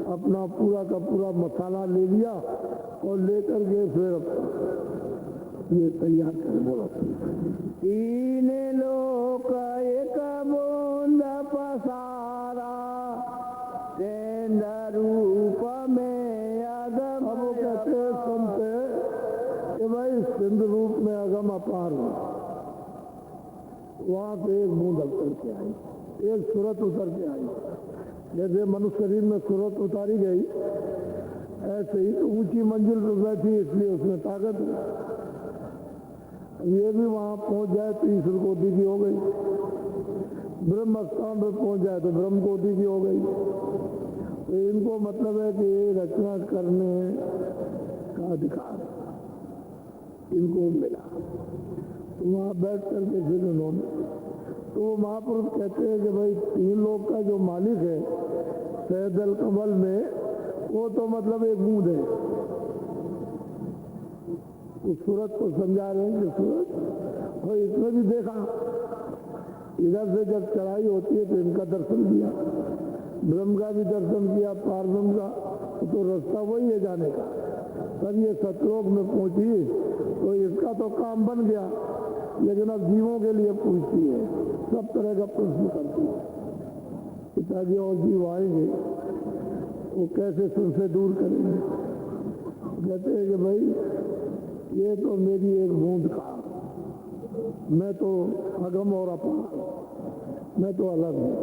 अपना पूरा का पूरा मसाला ले लिया और लेकर के फिर ये तैयार कर। बोलो, तीन लोक एक बूंद पसारा, तेंद रूप में अगम। अब वो कहते सुनते कि भाई सिंध रूप में अगम अपार हो। वहां से एक बूंद उतर के आई, एक सूरत उतर के आई। जैसे मनुष्य शरीर में सूरत उतारी गई, ऐसे ही ऊंची मंजिल पर बैठी, इसलिए उसमें ताकत है। ये भी वहां पहुंच जाए तो ईश्वर कोटि की हो गई। ब्रह्म स्थान पर पहुंच जाए तो ब्रह्म कोटि की हो गई। तो इनको मतलब है कि रचना करने का अधिकार इनको मिला। तो वहां बैठ करके फिर उन्होंने, तो महापुरुष कहते हैं कि भाई तीन लोग का जो मालिक है सहदल कमल में, वो तो मतलब एक बूंद है। उस सूरत को समझा रहे हैं कि सूरत, और इसमें भी देखा, इधर से जब चढ़ाई होती है तो इनका दर्शन किया, ब्रह्म का भी दर्शन किया, पारब्रह्म का, तो रास्ता वही है जाने का। तब ये सतलोक में पहुंची तो इसका तो काम बन गया, लेकिन अब जीवों के लिए पूछती है, सब तरह का प्रश्न करती है ताकि और जीव आएंगे वो कैसे तुमसे दूर करेंगे। कहते हैं कि भाई ये तो मेरी एक बूंद का, मैं तो अगम और अपार, मैं तो अलग हूँ,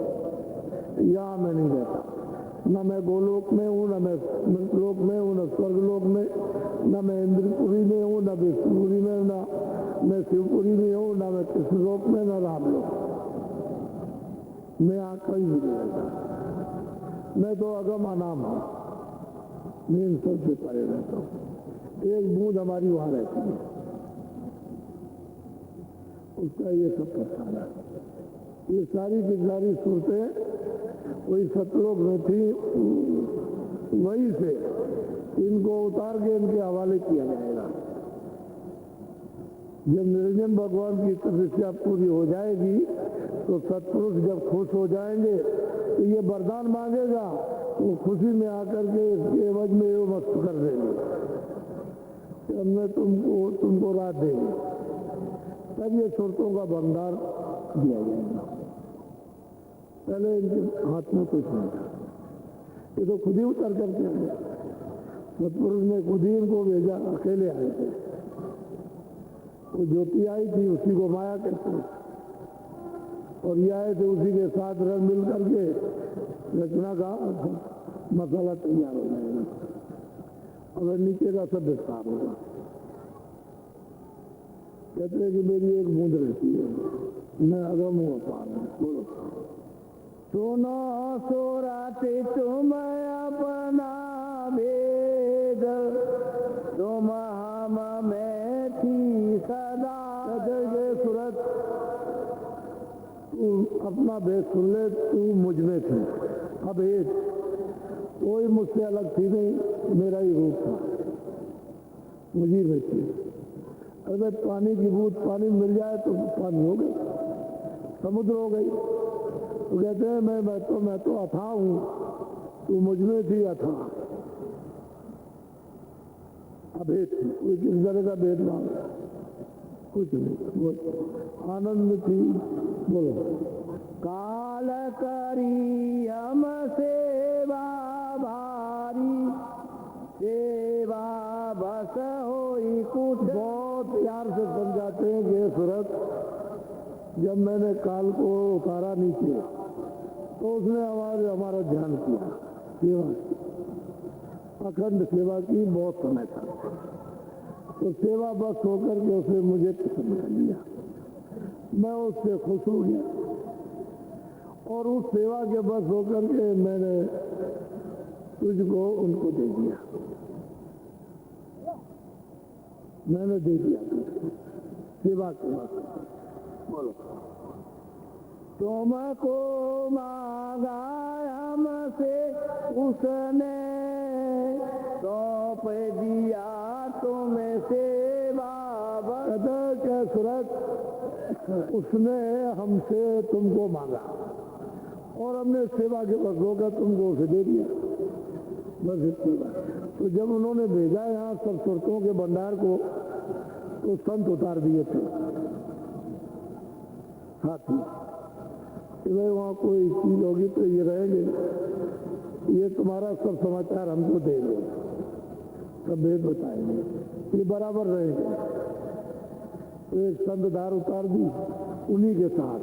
यहाँ मैं नहीं रहता। न मैं गोलोक में हूँ, न मैं मृतलोक में हूँ, न स्वर्गलोक में, न मैं इंद्रपुरी में हूँ, न विष्णुपुरी में, न मैं शिवपुरी में हूँ, न मैं कृष्णलोक में, न रामलोक। मैं यहाँ कहीं भी नहीं रहता, मैं तो अगम अनाम हूँ, मैं इन सबसे परे रहता हूँ। एक बूंद हमारी वहां रहती है, उसका ये सब प्रस्थान है। ये सारी की सारी सूरतें वही सतलोक में थी, वही से इनको उतार के इनके हवाले किया जाएगा। जब निरंजन भगवान की तपस्या पूरी हो जाएगी तो सत्पुरुष जब खुश हो जाएंगे तो ये वरदान मांगेगा, वो खुशी में आकर के इसके एवज में वो मस्त कर देंगे, हमने तुमको रात देंगे। तब ये सुरतों का भंडार दिया जाएगा। पहले इनके हाथ में कुछ नहीं था, ये तो खुद ही उतर करके आए। सतपुरुष ने खुद ही इनको भेजा, अकेले आए थे। वो ज्योति आई थी, उसी को माया कहते हैं, और ये आए थे उसी के साथ रंग मिल करके रचना का मसाला तैयार हो जाएगा। अगर नीचे का सब विस्तार होगा। कहते हैं कि मेरी एक बूंद रहती है, मैं अगम हूँ अपार हूँ। बोलो, सुनो सुरति तुम अपना भेद, तुम हम में थी सदा। कहते सूरत तू अपना भेद सुन ले, तू मुझ में थी अभेद, कोई मुझसे अलग थी नहीं, मेरा ही रूप था, मुझी में थी। अगर पानी की बूंद पानी मिल जाए तो पानी हो गई, समुद्र हो गई। तो कहते हैं मैं तो अथाह हूँ, तू मुझ में थी अथाह, अभेद थी, कोई किस तरह का भेदभाव कुछ नहीं, आनंद थी। बोलो, काल करी हम सेवा भारी, सेवा बस होई कुछ। बहुत प्यार से समझाते हैं कि सूरत, जब मैंने काल को उतारा नीचे तो उसने हमारा ध्यान किया, सेवा की, अखंड सेवा की बहुत समय तक। तो सेवा बस होकर के उसने मुझे पसंद कर लिया, मैं उससे खुश हो गया और उस सेवा के बस होकर के मैंने तुझको उनको दे दिया, मैंने दे दिया तुझको सेवा के बस। बोलो तुमको मांगा हमसे उसने सौंप दिया तुम्हें सेवा क्या सूरत, उसने हमसे तुमको मांगा और हमने सेवा के बस होकर तुमको उसे दे दिया, बस इतनी बात। तो जब उन्होंने भेजा यहाँ सब सुरतों के भंडार को तो संत उतार दिए थे हाथी कि भाई वहाँ कोई चीज होगी तो ये रहेंगे, ये तुम्हारा सब समाचार हमको देंगे, सब भेद बताएंगे, ये बराबर रहेंगे। तो एक संत धार उतार दी उन्हीं के साथ,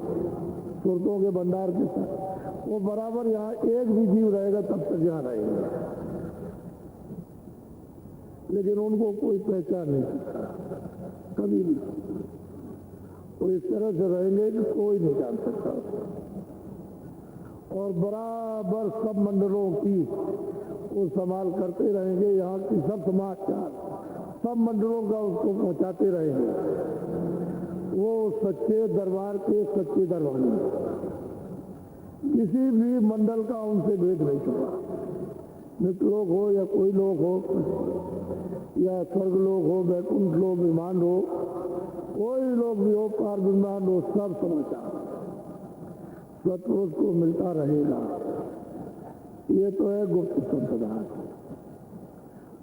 सुरतों के भंडार के साथ, वो बराबर यहाँ एक भी जीव रहेगा तब तक यहाँ रहेंगे, लेकिन उनको कोई पहचान नहीं सकता कभी भी, वो इस तरह से रहेंगे कि कोई नहीं जान सकता। और बराबर सब मंडलों की वो संभाल करते रहेंगे, यहाँ की सब समाचार सब मंडलों का उसको पहुंचाते रहेंगे। वो सच्चे दरबार के सच्चे दरबारी, किसी भी मंडल का उनसे भेद नहीं चुका, मृत लोग हो या कोई लोग हो या स्वर्ग लोग हो, वैकुंठ लोग, विमान हो, कोई लोग भी हो, पार विमान हो, सब समाचार सतपुरुष को मिलता रहेगा। ये तो है गुप्त संपदा।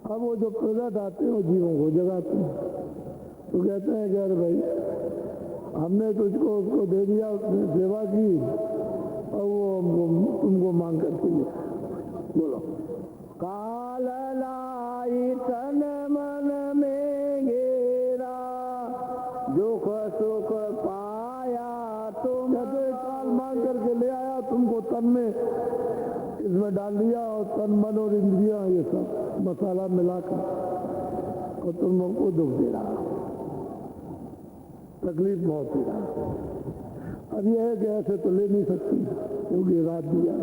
अब वो जो प्रगट आते हैं वो जीवों को जगाते हैं, तो कहते हैं कि अरे भाई हमने तुझको उसको दे दिया, उसने सेवा की और वो हमको तुमको मांग करके लिया। बोलो काल लाई तन मन में घेरा, दुख सुख पाया तुम, काल मांग करके ले आया तुमको, तन में इसमें डाल दिया और तन मन और इंद्रियां ये सब मसाला मिलाकर, और तुमको दुख दे रहा, तकलीफ बहुत दे रहा। अब यह है कि ऐसे तो ले नहीं सकती क्योंकि रात दिया,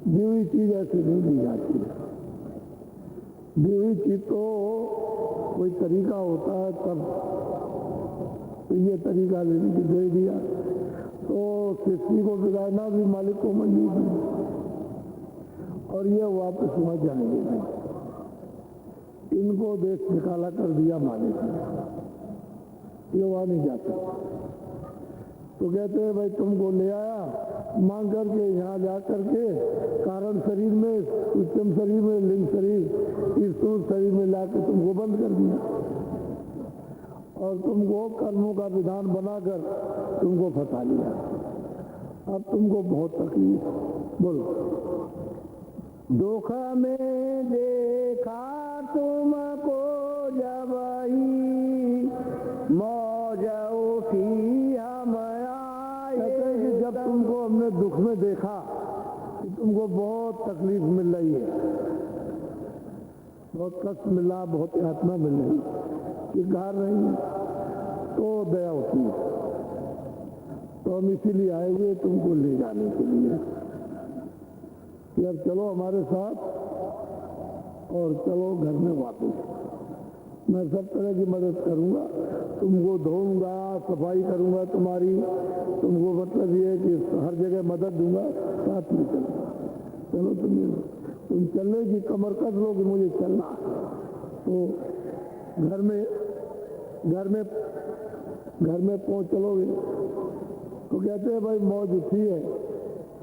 दी हुई चीज ऐसे नहीं दी जाती है, दी हुई चीज तो कोई तरीका होता है तब, तो ये तरीका लेने की दे दिया तो सृष्टि को बिगाड़ना भी मालिक को मंजूर नहीं, और ये वापस मत जाएंगे नहीं, इनको देश निकाला कर दिया मालिक ने, ये वहां नहीं जाते। तो कहते हैं भाई तुमको ले आया मांग करके, यहाँ जा करके कारण शरीर में, उत्तम शरीर में, लिंग शरीर, ईश्वर शरीर में लाके तुमको बंद कर दिया और तुमको कर्मों का विधान बनाकर तुमको फंसा लिया। अब तुमको बहुत तकलीफ। बोलो दुख में देखा तुमको जब ही मौज उठी हम आए, कि जब तुमको हमने दुख में देखा कि तुमको बहुत तकलीफ मिल रही है, बहुत कष्ट मिल रहा, बहुत यातना मिल रही, कि घर नहीं, तो दया होती है, तो हम इसीलिए आए हुए तुमको ले जाने के लिए कि अब चलो हमारे साथ और चलो घर में वापस। मैं सब तरह की मदद करूंगा, तुमको धोऊंगा, सफाई करूंगा तुम्हारी, तुमको मतलब ये है कि हर जगह मदद दूंगा, साथ में चलूंगा। चलो तुम चलने की कमर कस लो कि मुझे चलना, तो घर में पहुंच चलोगे। तो कहते हैं भाई मौज उठी है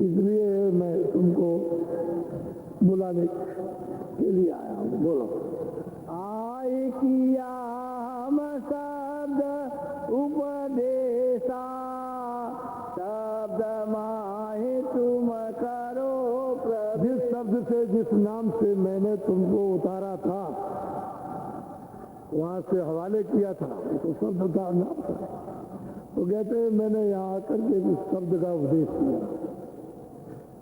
इसलिए मैं तुमको बुलाने के लिए आया हूँ। बोलो आए किया हम शब्द उपदेशा, शब्द माहे तुम करो प्रभु। जिस शब्द से, जिस नाम से मैंने तुमको उतारा था, वहां से हवाले किया था, तो शब्द का नाम था। तो कहते हैं मैंने यहाँ आकर के उस शब्द का उपदेश किया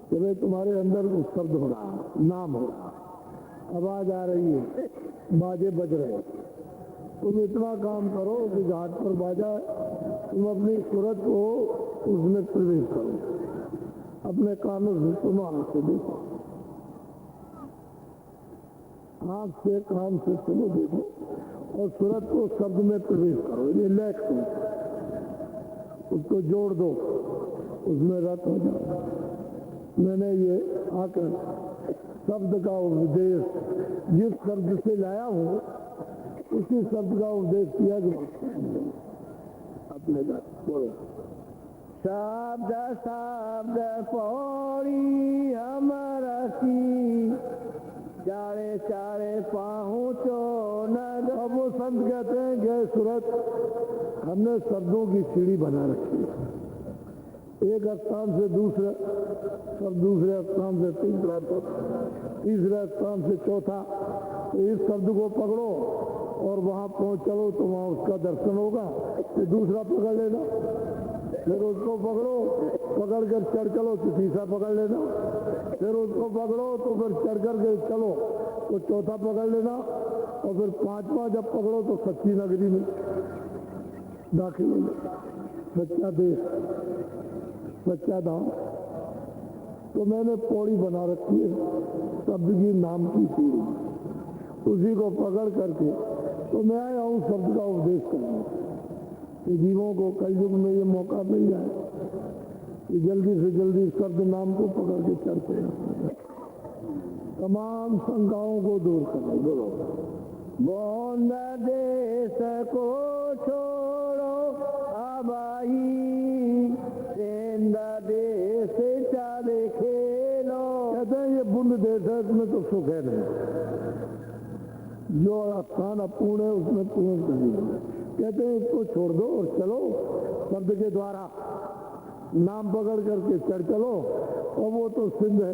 कि भाई तुम्हारे अंदर उस शब्द हो रहा, नाम हो रहा, आवाज आ रही है, बाजे बज रहे हैं। तुम इतना काम करो कि घाट पर बाजा है, तुम अपनी सूरत को उसमें प्रवेश करो, अपने कानों से सुनो, आंख से देखो, आंख से कान से सुनो देखो, और सूरत को शब्द में प्रवेश करो, रिलैक्स हो, उसको जोड़ दो, उसमें रत हो जाओ। मैंने ये आकर शब्द का उपदेश जिस शब्द से लाया हूँ उसी शब्द का उपदेश किया कि अपने बोलो। शब्द शब्द पौड़ी हमर की, चारे चारे पहुँचो न। अब वो संत कहते हैं कि सूरत हमने शब्दों की सीढ़ी बना रखी है, एक स्थान से दूसरा, सब दूसरे स्थान से तीसरा, तीसरे स्थान से चौथा। तो इस शब्द को पकड़ो और वहां पहुंच चलो तो वहां उसका दर्शन होगा, फिर दूसरा पकड़ लेना, फिर उसको पकड़ो, पकड़ कर चढ़ चलो तो तीसरा पकड़ लेना, फिर उसको पकड़ो तो फिर चढ़ कर के चलो तो चौथा पकड़ लेना, और फिर पांचवा जब पकड़ो तो सच्ची नगरी में दाखिल हो जाए, सच्चा देश, सच्चा धाम। तो मैंने पौड़ी बना रखी है शब्द की, नाम की सीढ़ी, उसी को पकड़ करके तो मैं आया हूँ शब्द का उपदेश करने कि जीवों को कलयुग में ये मौका मिल जाए कि जल्दी से जल्दी शब्द नाम को पकड़ के चलते हैं, तमाम शंकाओं को दूर करें। बोलो। बोंद देश को छोड़ो अबाई, सेंद देश चाले खेलो। कहते हैं ये बुंद देश है, इसमें तो सुख है नहीं, जो स्थान अपूर्ण है उसमें पूर्ण कर दीजिए। कहते हैं इसको छोड़ दो और चलो शब्द के द्वारा, नाम पकड़ करके चढ़ चलो, और वो तो सिंध है,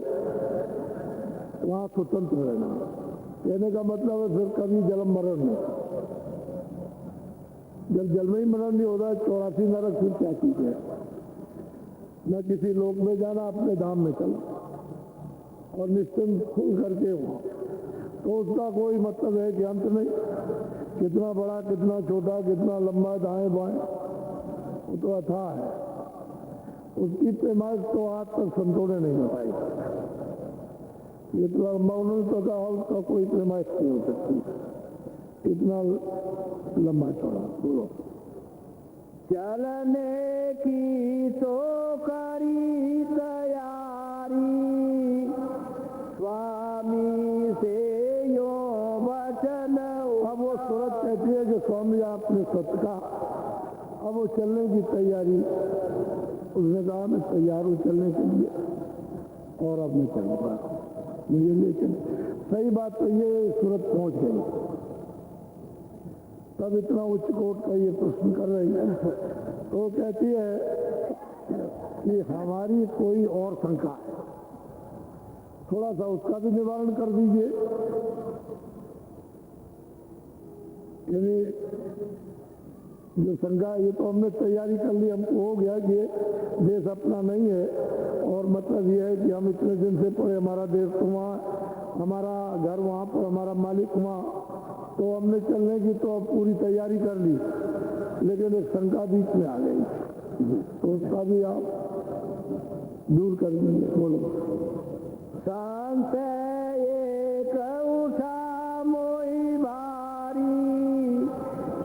वहां स्वतंत्र रहना। कहने का मतलब है फिर कभी जन्म मरण नहीं, जब जल में ही मरण नहीं होता है, 84 नरक फिर क्या चीज है। न किसी लोक में जाना, अपने धाम में चलो और निश्चिंत खुल करके वहां, तो उसका कोई मतलब है कि अंत नहीं, कितना बड़ा कितना छोटा, कितना लंबा, दाएं बाएं, वो तो अथाह है। उसकी पैमाइश तो आज तक संतों ने नहीं बताई, इतना लंबा उन्होंने तो कहा उसका कोई पैमाइश नहीं हो सकती, इतना लंबा चौड़ा। बोलो। चलने की तो करी तैयारी, स्वामी से यो वचन। अब वो सूरत कहती है कि स्वामी आपने सत्य का, अब वो चलने की तैयारी, उसने कहा मैं तैयार हूँ चलने के लिए, और अब मैं चलूंगा, मुझे ले चले। सही बात तो ये सूरत पहुंच गई, तब इतना उच्च कोट का ये प्रश्न कर रही है। तो कहती है कि हमारी कोई और शंका है, थोड़ा सा उसका भी निवारण कर दीजिए। यानी जो शंका, ये तो हमने तैयारी कर ली, हमको हो गया कि ये देश अपना नहीं है, और मतलब ये है कि हम इतने दिन से पड़े, हमारा देश तो वहाँ, हमारा घर वहाँ पर, हमारा मालिक वहाँ, तो हमने चलने की तो अब पूरी तैयारी कर ली, लेकिन एक शंका बीच में आ गई, तो उसका भी आप दूर कर दीजिए। बोलो। संत एक उठा मोई भारी,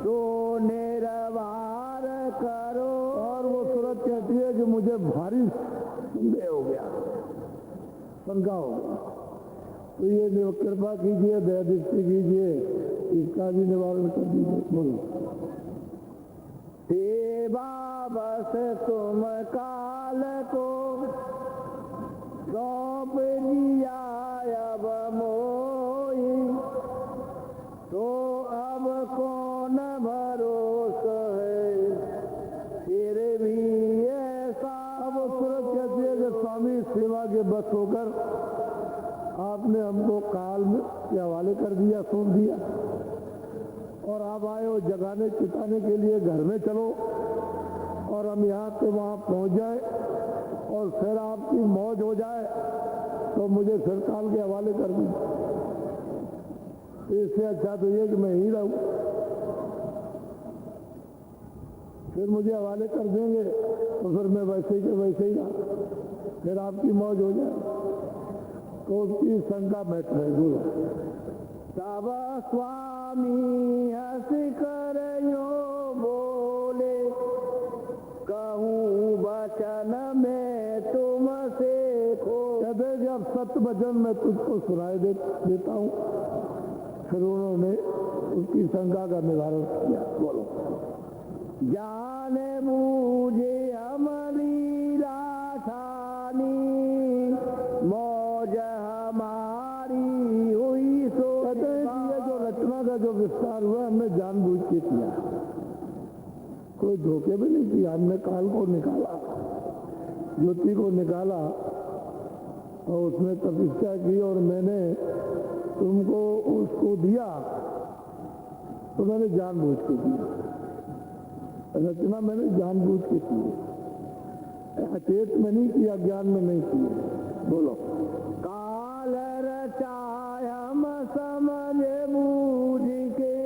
तो निर्वार करो। और वो सूरत कहती है कि मुझे भारी संदेह हो गया, शंका हो गया, तो ये कृपा कीजिए, दया दृष्टि कीजिए, इसका भी निवारण कर दीजिए। बोलो। सेवा बस तुम काल को सौंप दिया अब मोई, तो अब कौन भरोसा है फिर भी ऐसा। अब सूरत कहती है कि स्वामी सेवा के बस होकर आपने हमको काल के हवाले कर दिया, सौंप दिया, और आप आए हो जगाने चिताने के लिए, घर में चलो, और हम यहाँ से वहाँ पहुँच जाए और फिर आपकी मौज हो जाए, तो मुझे फिर काल के हवाले कर दी। इससे अच्छा तो ये कि मैं ही रहूं, फिर मुझे हवाले कर देंगे तो फिर मैं वैसे ही के वैसे ही रहा, फिर आपकी मौज हो जाए, तो उसकी शंका बैठ रहे दूर। तब स्वामी हंस कर यो बोले, कहूँ वचन में तुमसे खो। कहते कि अब सत्य वचन मैं तुझको सुनाई देता हूँ। फिर उन्होंने उसकी शंका का निवारण किया। बोलो। जाने बूझे हमारी राठानी, मौज हमारी हुई सो। कहते हैं कि ये जो रचना का जो विस्तार हुआ हमने जानबूझ के किया, कोई धोखे भी नहीं किया। हमने काल को निकाला, ज्योति को निकाला और उसमें तपस्या की और मैंने तुमको उसको दिया, तो मैंने जानबूझ के किया। रचना मैंने जानबूझ के की, अचेत में नहीं किया, ज्ञान में नहीं किया। बोलो। काल रचाय हम समझ बूझ के,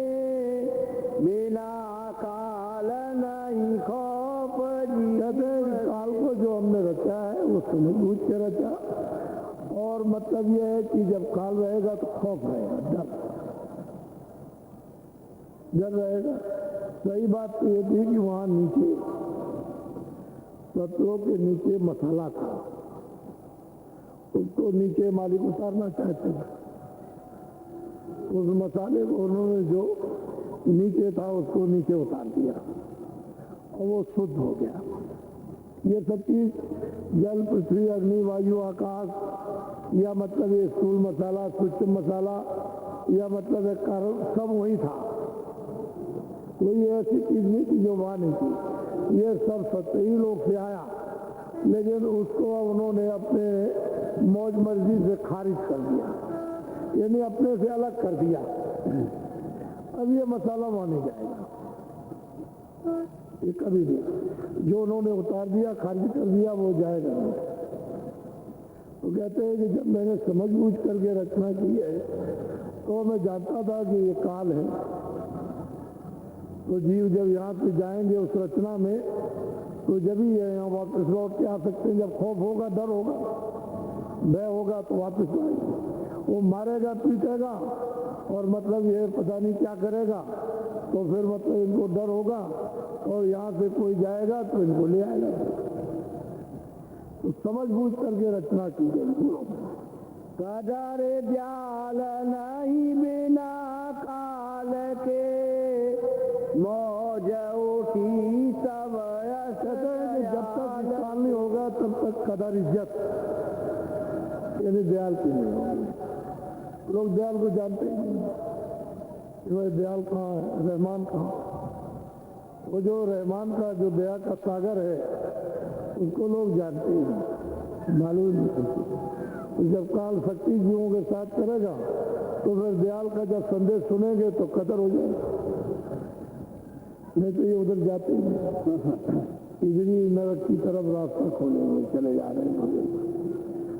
बिना काल नहीं खौफ जी। कहते हैं काल को जो हमने रचा है वो समझ बूझ के रचा, और मतलब यह है कि जब काल रहेगा तो खौफ रहेगा, डर रहेगा। सही बात तो ये थी कि वहां नीचे पत्रों के नीचे मसाला था, उसको नीचे मालिक उतारना चाहते थे। उस मसाले को उन्होंने जो नीचे था उसको नीचे उतार दिया और वो शुद्ध हो गया। ये सब चीज जल, पृथ्वी, अग्नि, वायु, आकाश, या मतलब ये स्थूल मसाला, सूक्ष्म मसाला, या मतलब एक कारण, सब वही था। कोई ऐसी चीज नहीं थी जो वहां नहीं थी। ये सब सत्य ही लोग से आया, लेकिन उसको उन्होंने अपने मौज मर्जी से खारिज कर दिया, यानी अपने से अलग कर दिया। अब ये मसाला वहां नहीं जाएगा, ये कभी नहीं। जो उन्होंने उतार दिया, खारिज कर दिया, वो जाएगा नहीं। तो कहते हैं कि जब मैंने समझ बूझ करके रचना की है, तो मैं जानता था कि ये काल है। तो जीव जब यहाँ से जाएंगे उस रचना में, तो जब ही यहाँ वापस लौट के आ सकते हैं। जब खौफ होगा, डर होगा, भय होगा, तो वापस आएंगे। वो मारेगा, पीटेगा, और मतलब ये पता नहीं क्या करेगा, तो फिर मतलब इनको डर होगा, और यहाँ से कोई जाएगा तो इनको ले आएगा। तो समझ बूझ करके रचना की गई। कदर दयाल नहीं बिना काल के, मौज उठी सब जब तक काल नहीं होगा तब तक कदर, इज्जत यानी दयाल की नहीं होगी। लोग दयाल को जानते ही नहीं, वह दयाल कहाँ है, रहमान कहाँ। वो जो रहमान का जो दया का सागर है, उसको लोग जानते ही नहीं, मालूम नहीं करते। तो जब काल शक्ति जीवों के साथ करेगा, तो फिर दयाल का जब संदेश सुनेंगे तो कदर हो जाएगा, नहीं तो ये उधर जाते ही नहीं। इधरी नरक की तरफ रास्ता खोले हुए चले जा रहे हैं।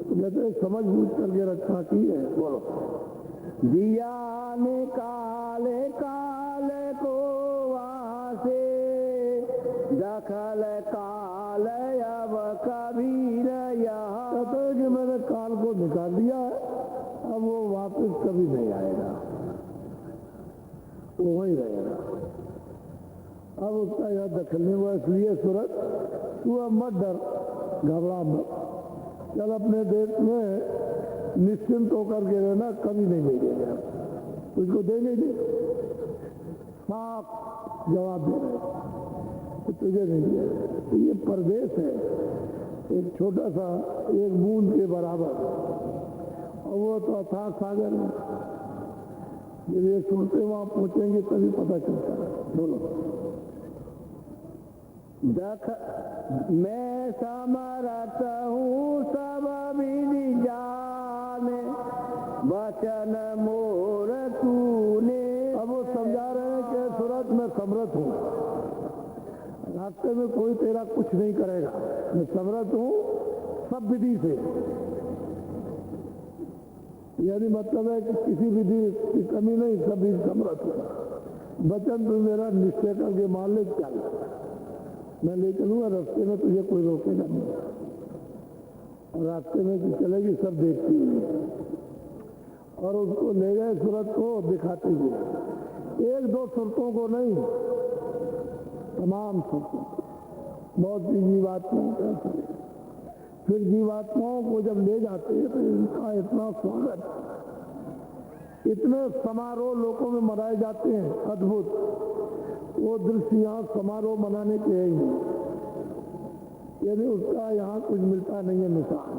तो कहते हैं समझ बूझ करके रचना की है। बोलो। दिया निकाले काल को वहाँ से, दखल काल अब कभी न यहाँ। कहते हैं कि मैंने काल को निकाल दिया है, अब वो वापस कभी नहीं आएगा, वो वही रहेगा। अब उसका यह दखल नहीं हुआ, इसलिए सूरत तू अब मत डर, घबरा मत, चल अपने देश में निश्चिंत होकर के रहना, कभी नहीं मिलेगा, तुझको देंगे नहीं। साफ जवाब दे रहे, तो तुझे नहीं दिया। तो ये परदेश है, एक छोटा सा, एक बूंद के बराबर, और वो तो अथाह सागर है। जब ये सुनते वहां पहुंचेंगे तभी पता चलता है। बोलो। दख मैं समरत हूँ सब विधि जाने, वचन मोर तूने। अब वो समझा रहे हैं कि सूरत में समर्थ हूँ, रास्ते में कोई तेरा कुछ नहीं करेगा, मैं समर्थ हूँ सब विधि से। यानी मतलब है कि किसी विधि की कमी नहीं, सभी समर्थ है। वचन तू मेरा निश्चय करके मान ले, चल मैं ले चलूंगा रास्ते में, तुझे कोई रोकेगा नहीं। और रास्ते में जो चलेगी सब देखती हुई, और उसको ले गए सूरत को दिखाते हुए, एक दो सुरतों को नहीं, तमाम सुरतों। बहुत सी जीवात्माओं का असर है। फिर जीवात्माओं को जब ले जाते हैं तो इनका इतना स्वागत, इतने समारोह लोगों में मनाए जाते हैं अद्भुत, वो दृश्य यहाँ समारोह मनाने के ही नहीं, यानी उसका यहाँ कुछ मिलता नहीं है मिसाल।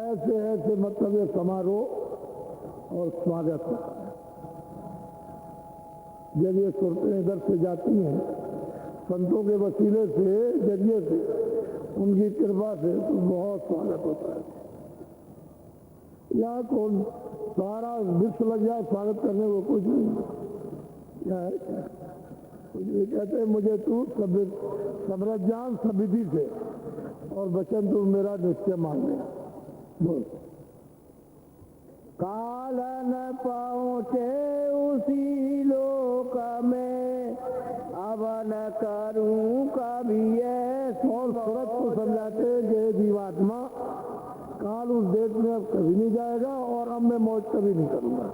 ऐसे ऐसे मतलब ये समारोह और स्वागत होता है। जब ये सुरतें इधर से जाती हैं संतों के वसीले से, जरिए से, उनकी कृपा से, तो बहुत स्वागत होता है। यहाँ कौन सारा विश्व लग जाए स्वागत करने को, कुछ नहीं। क्या है, क्या कुछ नहीं। कहते मुझे तू समरज्ञान समिति से और वचन तू मेरा निश्चय मान ले। बोल। काल न पहुँचे उसी लोक में, अब न करूं कभी ऐसी। और सूरत को समझाते कि जीवात्मा काल उस देश में अब कभी नहीं जाएगा और अब मैं मौज कभी नहीं करूंगा।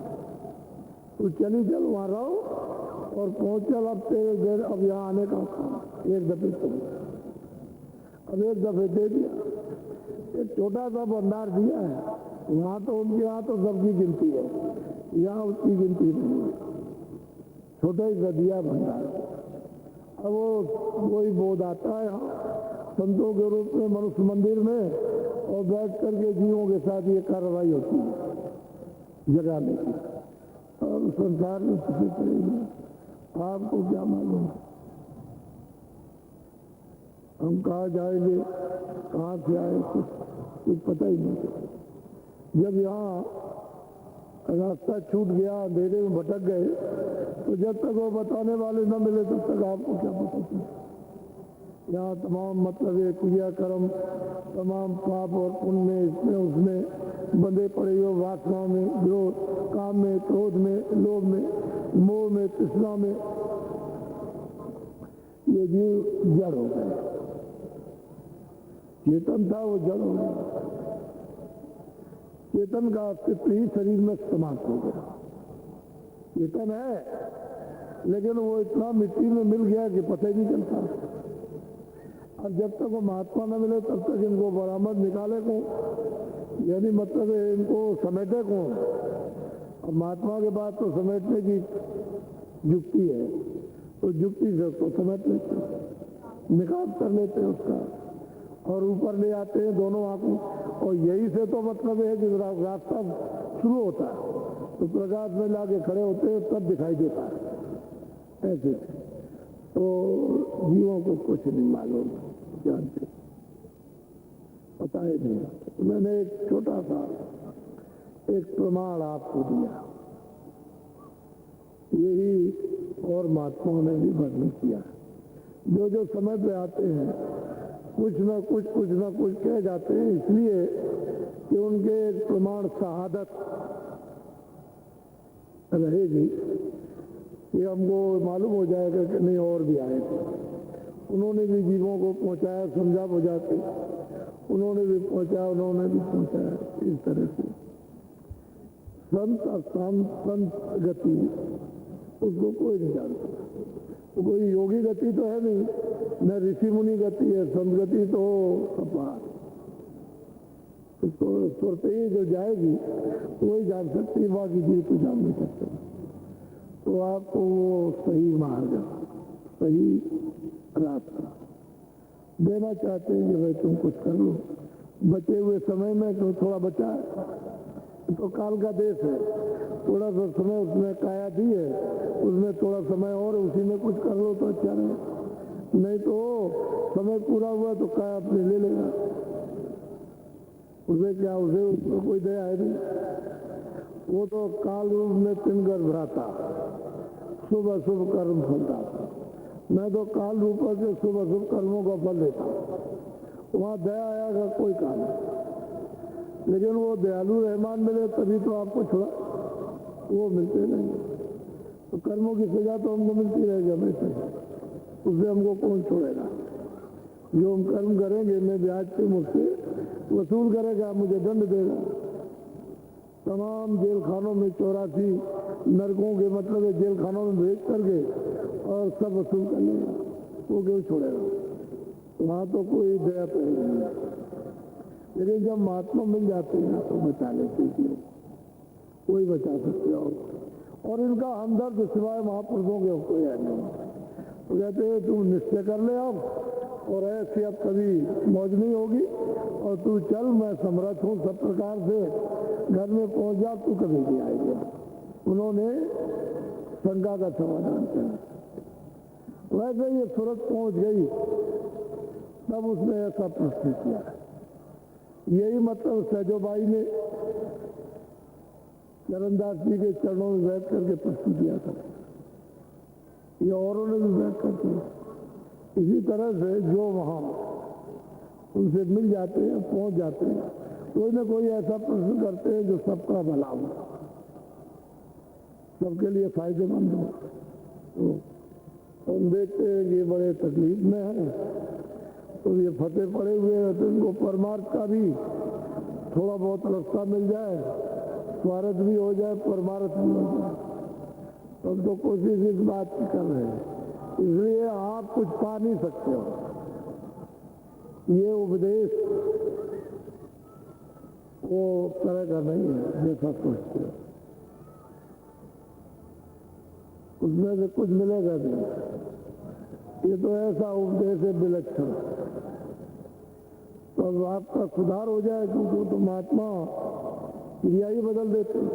तू चली चल, वहां रहो और पहुंच चल। अब तेरे देर अब यहाँ आने का एक दफे चल, अब एक दफे दे दिया, एक छोटा सा भंडार दिया है। वहां तो उनके यहाँ तो सबकी गिनती है, यहाँ उसकी गिनती नहीं है, छोटा ही दिया भंडार। अब वो वही बोध आता है यहाँ संतों के रूप में मनुष्य मंदिर में, और बैठ करके जीवों के साथ ये कार्रवाई होती है जगाने की। और संसार में किसी करेंगे, आपको क्या मालूम, हम कहाँ जाएंगे, कहाँ से आए, कुछ पता ही नहीं। जब यहाँ रास्ता छूट गया, अंधेरे में भटक गए, तो जब तक वो बताने वाले न मिले तब तक आपको क्या पता चले। यहाँ तमाम मतलब है क्रिया कर्म, तमाम पाप और पुण्य में, इसमें उसमें बंधे पड़े हो, वासनाओं में, विरोध, काम में, क्रोध में, लोभ में, मोह में, तृष्णा में, ये जीव जड़ हो गए। चेतन था वो जड़ हो गया। चेतन का अस्तित्व ही शरीर में समाप्त हो गया। चेतन है लेकिन वो इतना मिट्टी में मिल गया कि पता ही नहीं चलता। और जब तक वो महात्मा न मिले तब तक इनको बरामद निकाले को, यानी मतलब इनको समेटे को। और महात्मा के बाद तो समेटने की युक्ति है, तो युक्ति से उसको समेट लेते, निकाल कर लेते हैं उसका, और ऊपर ले आते हैं दोनों आंखों। और यही से तो मतलब है कि रास्ता शुरू होता है, तो प्रकाश में लाके खड़े होते हैं तब दिखाई देता है। ऐसे तो जीवों को कुछ नहीं मालूम, जानते, पता ही नहीं। तो मैंने एक छोटा सा एक प्रमाण आपको दिया, यही और महात्माओं ने भी वर्णन किया। जो जो समय पे आते हैं कुछ ना कुछ कह जाते हैं, इसलिए कि उनके एक प्रमाण शहादत रहेगी कि हमको मालूम हो जाएगा कि नहीं और भी आए थे। उन्होंने भी जीवों को पहुंचाया, समझा बुझाते, उन्होंने भी पहुंचाया, उन्होंने भी पहुंचाया। इस तरह से संत संत गति उसको कोई नहीं जानता। तो कोई योगी गति तो है नहीं, न ऋषि मुनि गति है, संत गति तो अपार। तो सुरते ही जो जाएगी तो वही जान सकती, बाकी जीव तो जान नहीं सकते। तो आपको वो सही मार्ग, सही रास्ता देना चाहते हैं कि भाई तुम कुछ कर लो बचे हुए समय में। तो थोड़ा बचा है तो काल का देश है, थोड़ा सा समय उसमें काया दी है, उसमें थोड़ा समय और उसी में कुछ कर लो तो अच्छा रहे। नहीं तो समय पूरा हुआ तो काया अपने ले लेगा, उसे क्या, उसे उसको कोई दया है नहीं। वो तो काल रूप में तिनकर भ्राता, शुभ अशुभ कर्म फलता। मैं तो काल रूप से शुभ अशुभ कर्मों का फल देता हूँ, वहां दया आया का कोई काम नहीं। लेकिन वो दयालु रहमान मिले तभी तो आपको छुड़ा, वो मिलते नहीं। तो कर्मों की सजा तो हमको मिलती रहेगी हमेशा, उससे हमको कौन छोड़ेगा। जो हम कर्म करेंगे मैं ब्याज पे मुझसे वसूल करेगा, मुझे दंड देगा। तमाम जेल खानों में 84 नरकों के मतलब जेल खानों में भेज करके और सब वसूल कर लेगा, वो क्यों छोड़ेगा। वहाँ तो कोई दया तो नहीं। लेकिन जब महात्मा मिल जाते हैं तो बचा लेते हैं, कोई बचा सकते और इनका हमदर्द सिवाय महापुरुषों के कोई है नहीं। तो कहते हैं तुम निश्चय कर ले अब, और ऐसी अब कभी मौज नहीं होगी, और तू चल, मैं समर्थ हूँ सब प्रकार से, घर में पहुंच जा, तू कभी भी आएगा। उन्होंने शंका का समाधान किया। वैसे ये सूरत पहुंच गई तब उसने ऐसा प्रश्न किया। यही मतलब सहजोबाई ने चरणदास जी के चरणों में बैठ करके प्रश्न किया था, ये औरों ने भी बैठ करके। इसी तरह से जो वहाँ उनसे मिल जाते हैं, पहुंच जाते हैं, कोई ना कोई ऐसा प्रश्न करते हैं जो सबका भला हो, सबके लिए फायदेमंद हो। तो हम देखते हैं कि ये बड़े तकलीफ में हैं, तो ये फतेह पड़े हुए हैं, तो इनको परमार्थ का भी थोड़ा बहुत रास्ता मिल जाए, स्वार्थ भी हो जाए, परमार्थ भी हो जाए। हम तो कोशिश इस बात की कर रहे हैं, इसलिए आप कुछ पा नहीं सकते हो। ये उपदेश वो तरह का नहीं है जैसा सोचते हो, उसमें से कुछ मिलेगा नहीं। ये तो ऐसा उपदेश है विलक्षण, तो अब आपका सुधार हो जाए, क्योंकि तो महात्मा क्रिया ही बदल देते हैं।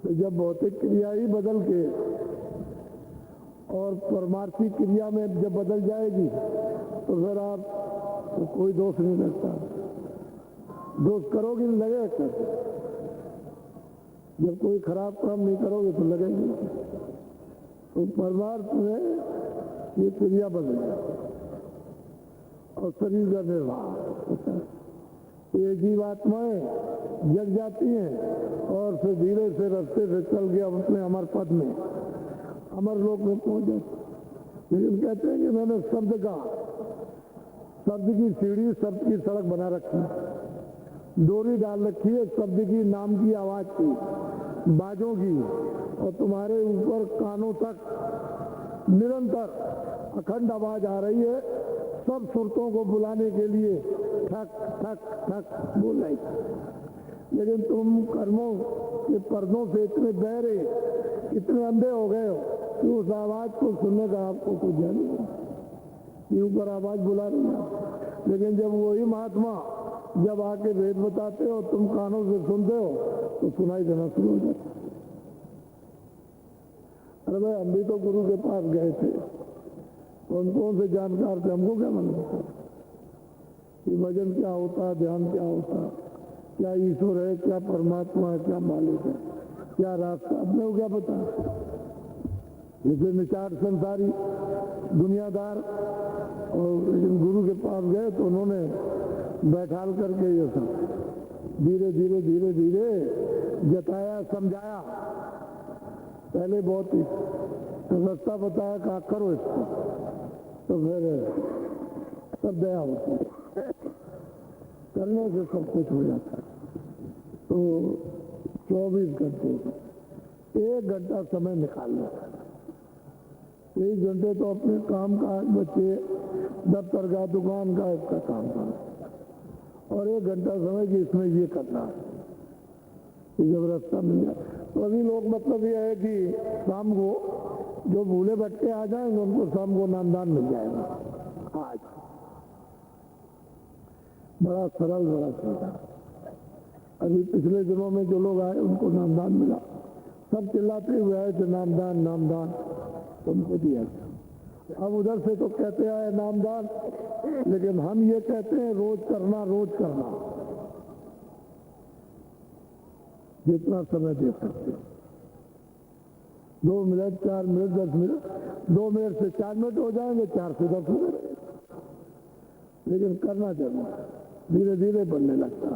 तो जब भौतिक क्रिया ही बदल के और परमार्थी क्रिया में जब बदल जाएगी तो फिर आप तो कोई दोष नहीं लगता, दोष करोगे नहीं लगेगा कर, जब कोई खराब काम नहीं करोगे तो लगेगी। तो परमार्थ में ये क्रिया बदल जाए और शरीर का निर्वाह होता है। ये जीवात्माएं जग जाती हैं और फिर धीरे से रास्ते से चल के अपने अमर पद में, अमर लोक में पहुंच जाते। लेकिन कहते हैं कि मैंने शब्द की सीढ़ी, शब्द की सड़क बना रखी, डोरी डाल रखी है शब्द की, नाम की, आवाज की, बाजों की, और तुम्हारे ऊपर कानों तक निरंतर अखंड आवाज आ रही है, सब सुरतों को बुलाने के लिए ठक ठक ठक बोल रही। लेकिन तुम कर्मों के पर्दों से इतने बहरे, इतने अंधे हो गए हो कि उस आवाज को सुनने का आपको कुछ ज्ञान नहीं, ऊपर आवाज बुला रही है। लेकिन जब वही महात्मा जब आके वेद बताते हो, तुम कानों से सुनते हो, तो सुनाई देना शुरू हो जाता। अरे भाई, हम भी तो गुरु के पास गए थे, कौन से जानकार थे, हमको क्या मालूम था कि भजन क्या होता, ध्यान क्या होता, क्या ईश्वर है, क्या परमात्मा है, क्या मालिक है, क्या रास्ता, अपने को क्या पता। जैसे निचाट संसारी दुनियादार और गुरु के पास गए तो उन्होंने बैठाल करके ये सब धीरे धीरे धीरे धीरे जताया, समझाया। पहले बहुत ही रास्ता बताया, कहा करो इसको, तो फिर सब दया होती है, करने से सब कुछ हो जाता है। तो 24 घंटे 1 घंटा समय निकाल लो, 1 घंटे तो अपने काम का, बच्चे दफ्तर का, दुकान का, इसका काम का, और 1 घंटा समय कि इसमें ये करना है कि जब रास्ता मिल जाए। तो अभी लोग मतलब ये है कि शाम को जो भूले भटके आ जाएंगे उनको शाम को नामदान मिल जाएगा। आज बड़ा सरल, बड़ा सरल। अभी पिछले दिनों में जो लोग आए उनको नामदान मिला, सब चिल्लाते हुए आए थे नामदान नामदान, तुमको दिया। अब उधर से तो कहते आए नामदान, लेकिन हम ये कहते हैं रोज करना, रोज करना, जितना समय दे सकते हो। 2 मिनट, 4 मिनट, 10 मिनट, 2 मिनट से 4 मिनट हो जाएंगे, 4 से 10 मिनट, लेकिन करना जरूर। धीरे धीरे बनने लगता,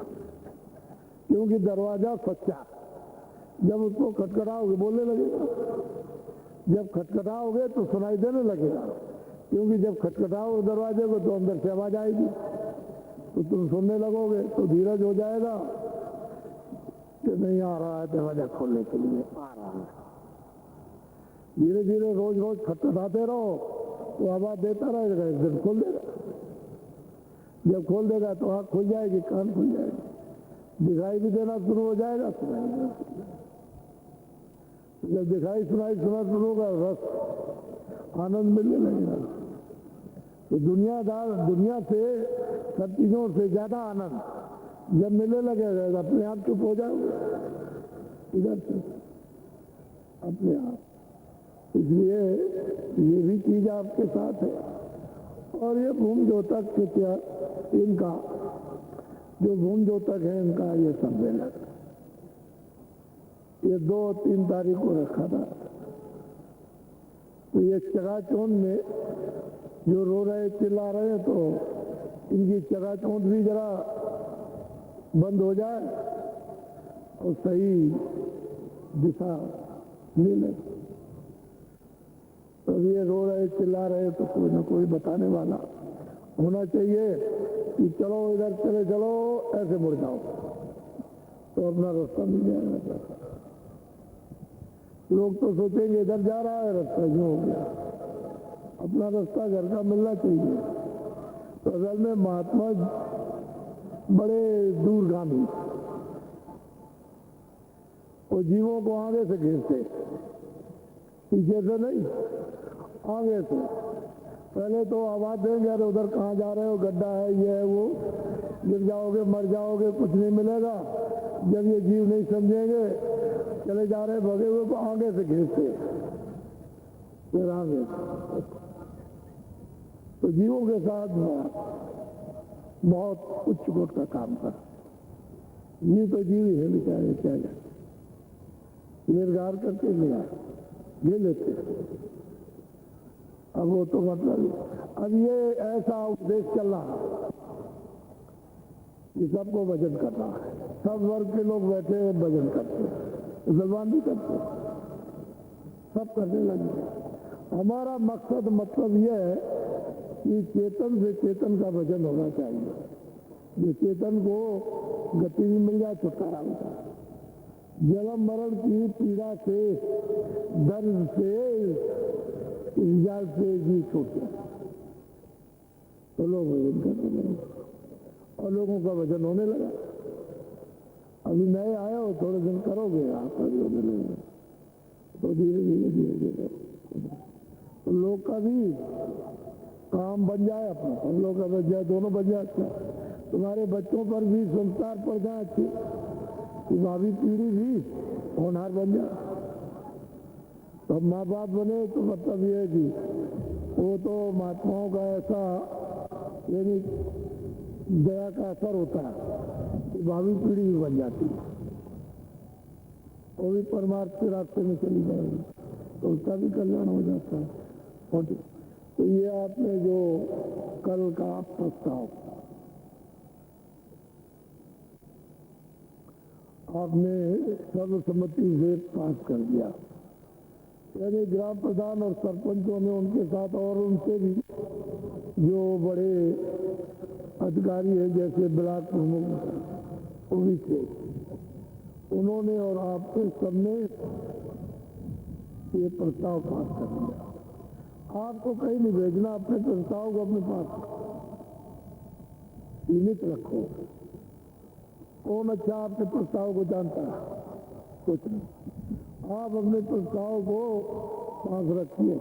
क्योंकि दरवाजा सच्चा, जब उसको खटखटाओगे बोलने लगेगा, जब खटखटाओगे तो सुनाई देने लगेगा, क्योंकि जब खटखटाओगे दरवाजे को तो अंदर से आवाज आएगी, तो तुम सुनने लगोगे, तो धीरज हो जाएगा कि नहीं आ रहा है दरवाजा खोलने के लिए, आ रहा है। धीरे धीरे रोज रोज खटखटाते रहो तो आवाज देता रहेगा, एक दिन खोल देगा। जब खोल देगा तो आँख खुल जाएगी, कान खुल जाएगी, दिखाई भी देना शुरू हो जाएगा, सुनाई देना शुरू हो जाएगा। जब दिखाई सुनाई सुना शुरू होगा, रस आनंद मिलने लगेगा। तो दुनिया से सब चीजों से ज्यादा आनंद जब मिलने लगेगा तो अपने आप चुप हो जाओगे, इधर से अपने आप। इसलिए ये भी चीज आपके साथ है। और ये भूम द्योतक के क्या, इनका जो भूम द्योतक है इनका ये सम्मेलन, ये 2-3 तारीख को रखा था। तो ये चकाचौंध में जो रो रहे चिल्ला रहे हैं, तो इनकी चकाचौंध भी जरा बंद हो जाए और सही दिशा ले ले। तो ये रो रहे चिल्ला रहे तो कोई ना कोई बताने वाला होना चाहिए कि चलो इधर चले चलो, ऐसे मुड़ जाओ, तो अपना रास्ता मिल जाएगा। लोग तो सोचेंगे इधर जा रहा है, रास्ता क्यों हो गया, अपना रास्ता घर का मिलना चाहिए। तो असल में महात्मा बड़े दूरगामी, वो जीवों को आगे से घेरते, पीछे से नहीं, आगे से। पहले तो आवाज देंगे, अरे उधर कहाँ जा रहे हो, गड्ढा है, ये है, वो, गिर जाओगे, मर जाओगे, कुछ नहीं मिलेगा। जब ये जीव नहीं समझेंगे, चले जा रहे भगे हुए, को आगे से घेरते, फिर आगे। तो जीवों के साथ बहुत उच्च कोट का काम कर, ये तो जीव ही है बेचारे, क्या निर्गार करके ले लेते। अब वो तो मतलब अब ये ऐसा उपदेश चल रहा कि सबको भजन करना है, सब वर्ग के लोग बैठे हैं भजन करते हैं, मुसलमान भी करते हैं, सब करने लगे। हमारा मकसद मतलब यह है कि चेतन से चेतन का भजन होना चाहिए, ये चेतन को गति भी मिल जाए, छुटकारा हो जाए, जन्म मरण की पीड़ा से, दर्द से, इंजाल से जी छूट जाए, तो लोग भजन करने लगे और लोगों का भजन होने लगा। अभी नए आए हो, थोड़े दिन करोगे, आप अभी होने लगे तो धीरे धीरे धीरे धीरे तो लोग का भी काम बन जाए, अपना हम लोग का बन जाए, दोनों बन जाए। अच्छा, तुम्हारे बच्चों पर भी संस्कार पड़ जाए अच्छे, कि भावी पीढ़ी भी होनहार बन जाए। तो माँ बाप बने तो मतलब ये है कि वो तो महात्माओं का ऐसा यानी दया का असर होता है कि भावी पीढ़ी भी बन जाती है, वो भी परमार्थ के रास्ते में चली जाएगी, तो उसका भी कल्याण हो जाता है। तो ये आपने जो कल का प्रस्ताव आपने सर्वसम्मति से पास कर दिया, यानी ग्राम प्रधान और सरपंचों ने उनके साथ और उनसे भी जो बड़े अधिकारी हैं जैसे ब्लॉक प्रमुख वो भी थे, उन्होंने और आपने सबने ये प्रस्ताव पास कर दिया। आपको कहीं नहीं भेजना, अपने प्रस्ताव को अपने पास सीमित रखो। कौन अच्छा आपके प्रस्ताव को जानता है, कुछ नहीं। आप अपने प्रस्ताव को पास रखिए,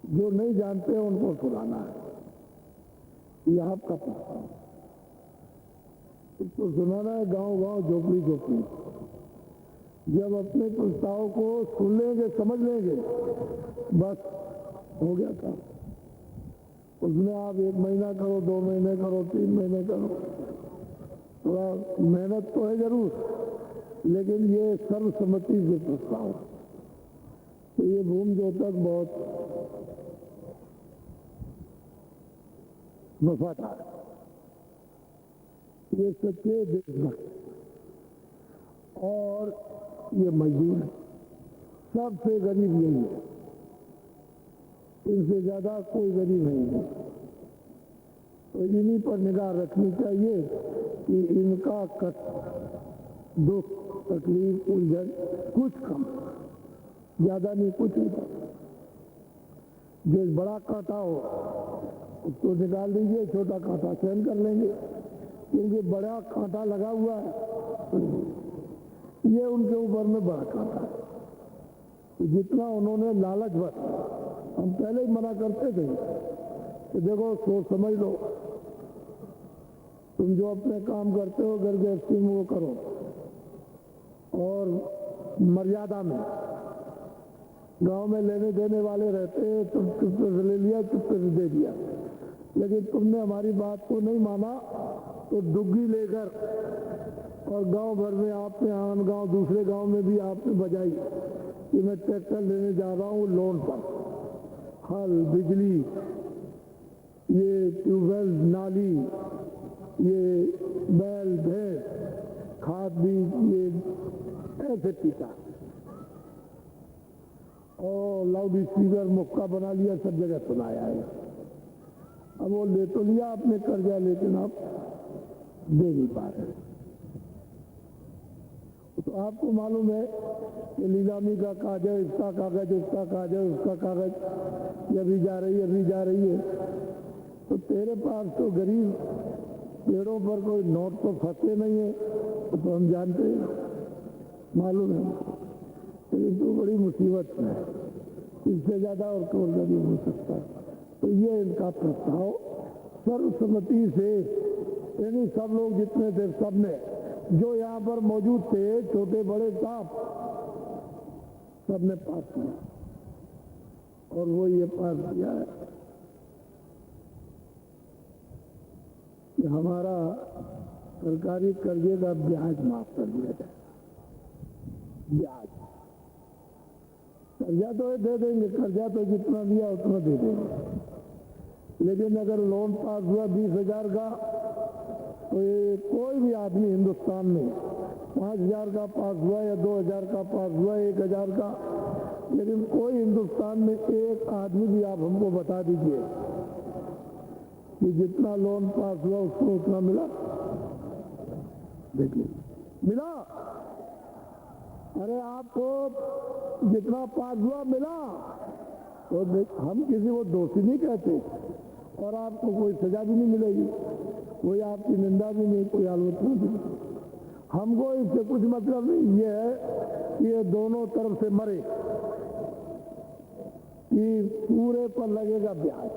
जो नहीं जानते हैं उनको सुनाना है। ये आपका प्रस्ताव, इसको सुनाना है गांव गांव, झोपड़ी झोपड़ी। जब अपने प्रस्ताव को सुन लेंगे, समझ लेंगे, बस हो गया था। उसमें आप 1 महीना करो, 2 महीने करो, 3 महीने करो, थोड़ा मेहनत तो है जरूर, लेकिन ये सर्वसम्मति से प्रस्ताव, तो ये भूम द्योतक बहुत वफादार, ये सच्चे देशभक्त और ये मजदूर है, सबसे गरीब यही है, इनसे ज्यादा कोई गरीब नहीं है। तो इन्हीं पर निगाह रखनी चाहिए कि इनका कष्ट, दुख, तकलीफ, उलझन कुछ कम, ज्यादा नहीं, कुछ नहीं। जो बड़ा कांटा हो उसको निकाल दीजिए, छोटा कांटा सहन कर लेंगे, क्योंकि बड़ा कांटा लगा हुआ है, ये उनके ऊपर में बड़ा कांटा है। तो जितना उन्होंने लालच बस, हम पहले ही मना करते थे कि देखो सोच समझ लो, तुम जो अपने काम करते हो घर गृहस्थी में वो करो, और मर्यादा में। गांव में लेने देने वाले रहते हैं, तुम चुप्पे से ले लिया, चुप्पे से दे दिया, लेकिन तुमने हमारी बात को नहीं माना तो डुग्गी लेकर और गांव भर में आपने, आन गांव दूसरे गांव में भी आपने बजाई कि मैं ट्रैक्टर लेने जा रहा हूँ लोन पर, हल, बिजली, ये ट्यूबवेल, नाली, ये बैल, भैंस, खाद बीज, ये ऐसे पीता, और लाउड स्पीकर मुक्का बना लिया, सब जगह सुनाया है। अब वो ले तो लिया आपने कर्जा, लेकिन आप दे नहीं पा रहे। तो आपको मालूम है कि नीलामी का कागज, इसका कागज, उसका कागज, उसका कागज, ये भी जा रही है, अभी जा रही है। तो तेरे पास तो गरीब पेड़ों पर कोई नोट तो फंसते नहीं है, तो हम जानते हैं, मालूम है, लेकिन तो बड़ी मुसीबत है, इससे ज्यादा और कौन सा भी हो सकता है। तो ये इनका प्रस्ताव सर्वसम्मति से, यानी सब लोग जितने थे सबने, जो यहाँ पर मौजूद थे, छोटे बड़े साहब, सबने पास किया, और वो ये पास किया है कि हमारा सरकारी कर्जे का ब्याज माफ कर दिया जाए। ब्याज, कर्जा तो दे देंगे, कर्जा तो जितना दिया उतना दे देंगे, लेकिन अगर लोन पास हुआ 20,000 का, तो ये कोई भी आदमी हिंदुस्तान में 5,000 का पास हुआ या 2,000 का पास हुआ, 1,000 का, लेकिन कोई हिंदुस्तान में एक आदमी भी आप हमको बता दीजिए कि जितना लोन पास हुआ उसको उतना मिला। देखिए, मिला? अरे आपको जितना पास हुआ मिला, तो हम किसी को दोषी नहीं कहते, और आपको कोई सजा भी नहीं मिलेगी, कोई आपकी निंदा भी नहीं, कोई आलोचना भी नहीं। हमको इससे कुछ मतलब नहीं, ये है कि ये दोनों तरफ से मरे, कि पूरे पर लगेगा ब्याज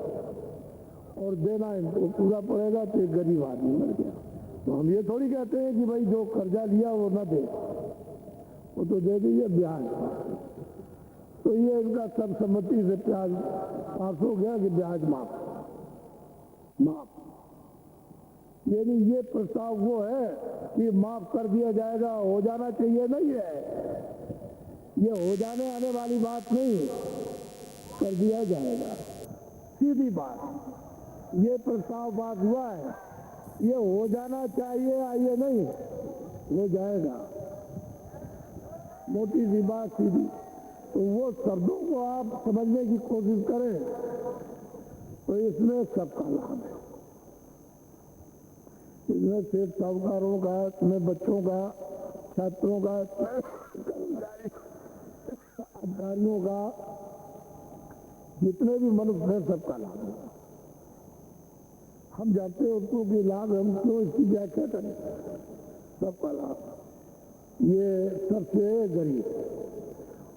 और देना इनको पूरा पड़ेगा, तो एक गरीब आदमी मर गया। तो हम ये थोड़ी कहते हैं कि भाई जो कर्जा लिया वो ना दे, वो तो दे दीजिए ब्याज। तो ये इनका सर्वसम्मति से प्याज पास हो गया कि ब्याज माफ, यानी ये प्रस्ताव वो है कि माफ कर दिया जाएगा, हो जाना चाहिए नहीं है, ये हो जाने आने वाली बात नहीं, कर दिया जाएगा, सीधी बात। ये प्रस्ताव पास हुआ है, ये हो जाना चाहिए, आइए नहीं, हो जाएगा, मोटी सी बात, सीधी। तो वो शब्दों को आप समझने की कोशिश करें तो इसमें सबका लाभ है, इसमें सेठ साहूकारों का, इसमें बच्चों का, छात्रों का, अधिकारियों का, जितने भी मनुष्य हैं सबका लाभ होगा। हम जानते हैं उसको कि लाभ, हम क्यों इसकी व्याख्या करें, सबका लाभ। ये सबसे गरीब,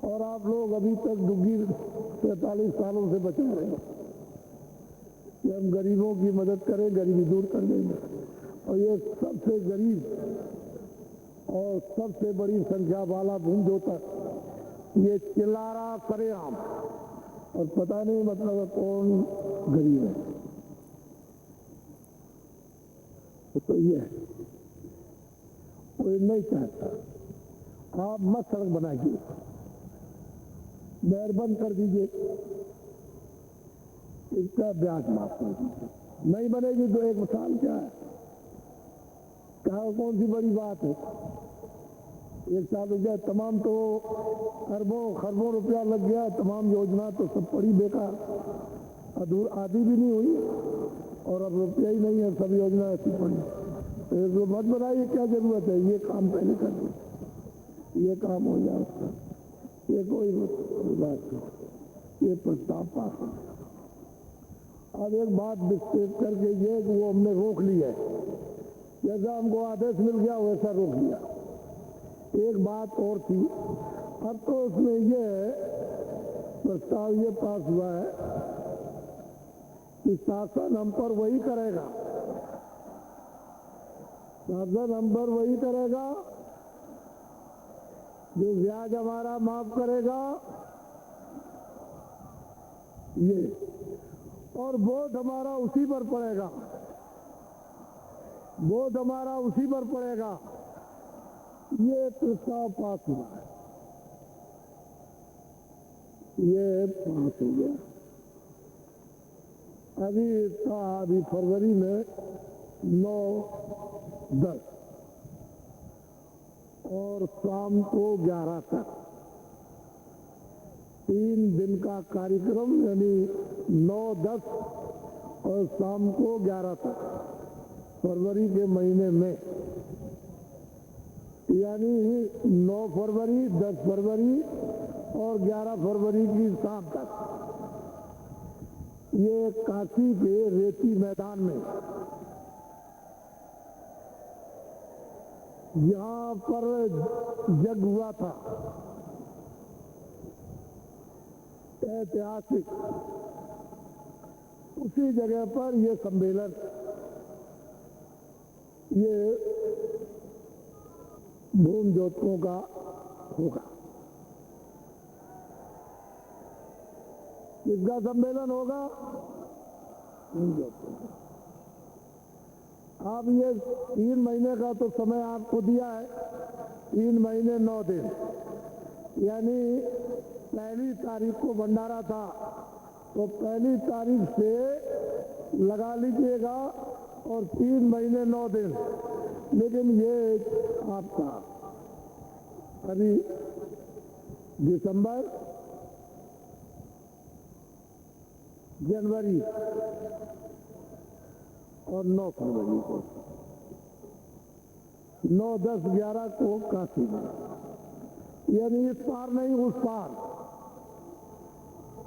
और आप लोग अभी तक डुग्गी 43 सालों से बचा रहे हो कि हम गरीबों की मदद करें, गरीबी दूर कर देंगे, और ये सबसे गरीब और सबसे बड़ी संख्या वाला भूंजो तक ये चिल्ला रहा सरेआम, और पता नहीं मतलब कौन गरीब है। तो ये है, कोई नहीं चाहता, आप मत सड़क बनाइए, नहर बंद कर दीजिए, इसका ब्याज माफ कर दीजिए, नहीं बनेगी तो 1 साल क्या है, क्या कौन सी बड़ी बात है? एक साल हो गया, तमाम तो अरबों खरबों रुपया लग गया, तमाम योजना तो सब पड़ी बेकार, आधी भी नहीं हुई और अब रुपया ही नहीं है, सब योजना ऐसी पड़ी। तो मत बनाइए, क्या जरूरत है? ये काम पहले कर दो, ये काम हो जाए उसका, ये कोई बात नहीं, ये प्रस्ताव पास हो। अब एक बात विस्तृत करके ये कि वो हमने रोक लिया है, जैसा हमको आदेश मिल गया वैसा रोक लिया। एक बात और थी, अब तो उसमें ये प्रस्ताव ये पास हुआ है कि शासन हम पर वही करेगा, शासन हम पर वही करेगा जो ब्याज हमारा माफ करेगा, ये, और बोझ हमारा उसी पर पड़ेगा, बोझ हमारा उसी पर पड़ेगा। ये प्रस्ताव पास हुआ है, ये पास हो गया। अभी फरवरी में 9-10 और शाम को 11 तक 3 दिन का कार्यक्रम, यानी 9-10 और शाम को 11 तक फरवरी के महीने में, यानी 9 फरवरी, 10 फरवरी और 11 फरवरी की शाम तक ये काशी के रेती मैदान में, जहां पर जग हुआ था ऐतिहासिक, उसी जगह पर ये सम्मेलन, ये भूमि ज्योतियों का होगा। किसका सम्मेलन होगा? भूमि ज्योतियों का। अब ये 3 महीने का तो समय आपको दिया है, 3 महीने 9 दिन, यानी 1 तारीख को भंडारा था, तो 1 तारीख से लगा लीजिएगा और 3 महीने 9 दिन। लेकिन ये आपका अभी दिसंबर, जनवरी और 9 फरवरी को, 9, 10, 11 को काशी में, यानी इस पार नहीं उस पार,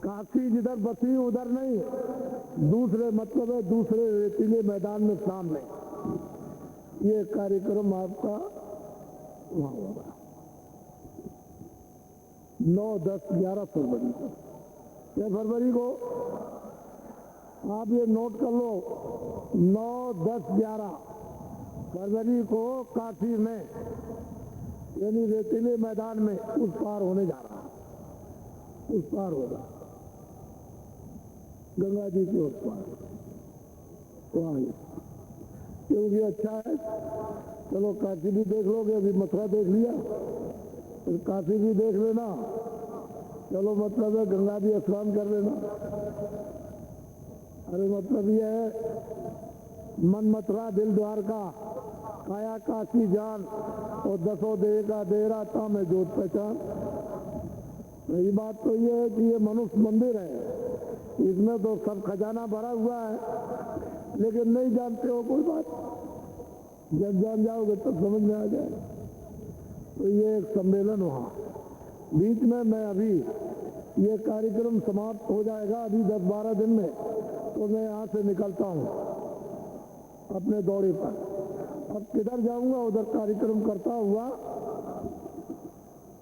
काशी जिधर बसी उधर नहीं, दूसरे मतलब है दूसरे रेतीले मैदान में सामने, ये कार्यक्रम आपका वहां होगा 9, 10, 11 फरवरी को। 6 फरवरी को आप ये नोट कर लो, 9, 10, 11 फरवरी को काशी में, यानी रेतीले मैदान में उस पार होने जा रहा है, उस पार होगा गंगा जी के उस पार, वहां। क्योंकि अच्छा है, चलो काशी भी देख लोगे, अभी मथुरा देख लिया, फिर काशी भी देख लेना, चलो मतलब है गंगा भी स्नान कर लेना। अरे मतलब ये है, मन मथुरा दिल द्वारका, काया काशी जान, और 10 देह का देहरा था मैं जोत पहचान। यही बात तो ये है कि ये मनुष्य मंदिर है, इसमें तो सब खजाना भरा हुआ है, लेकिन नहीं जानते हो कोई बात, जब जान जाओगे तब तो समझ में आ जाए। तो ये एक सम्मेलन वहाँ बीच में, मैं अभी ये कार्यक्रम समाप्त हो जाएगा अभी 10-12 दिन में, तो मैं यहाँ से निकलता हूँ अपने दौरे पर। अब किधर जाऊंगा उधर कार्यक्रम करता हुआ,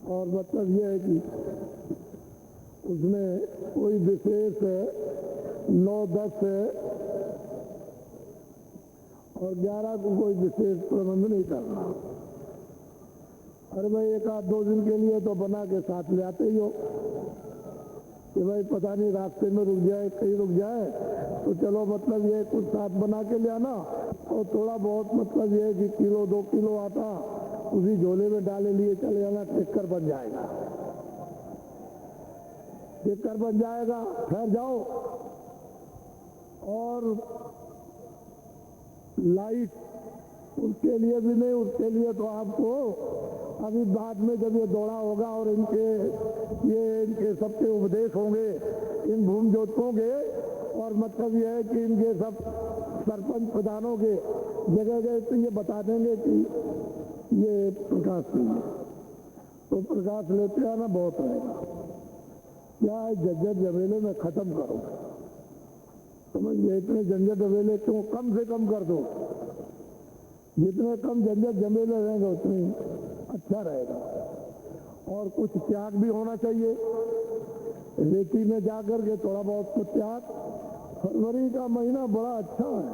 और मतलब ये है कि उसमें कोई विशेष 9, 10 और 11 को कोई विशेष प्रबंध नहीं करना। अरे भाई 1-2 दिन के लिए तो बना के साथ ले आते ही हो कि भाई पता नहीं रास्ते में रुक जाए, कहीं रुक जाए, तो चलो मतलब ये कुछ साथ बना के ले आना, और थोड़ा बहुत मतलब ये कि किलो 2 किलो आटा उसी झोले में डाले लिए चले जाना, टिक्कर बन जाएगा, टिक्कर बन जाएगा। फिर जाओ और लाइट उसके लिए भी नहीं, उसके लिए तो आपको अभी बाद में जब ये दौड़ा होगा और इनके सबके उपदेश होंगे इन भूमि जोतकों के, और मतलब ये है कि इनके सब सरपंच प्रधानों के जगह जगह तो ये बता देंगे कि ये प्रकाश चाहिए, तो प्रकाश लेते आना बहुत रहेगा। क्या है, झंझट झमेले में खत्म करो, समझिए। इतने झंझट झमेले क्यों, कम से कम कर दो। जितने कम झंझट झमेले रहेंगे उतनी अच्छा रहेगा। और कुछ त्याग भी होना चाहिए, रेती में जाकर के थोड़ा बहुत कुछ त्याग। फरवरी का महीना बड़ा अच्छा है,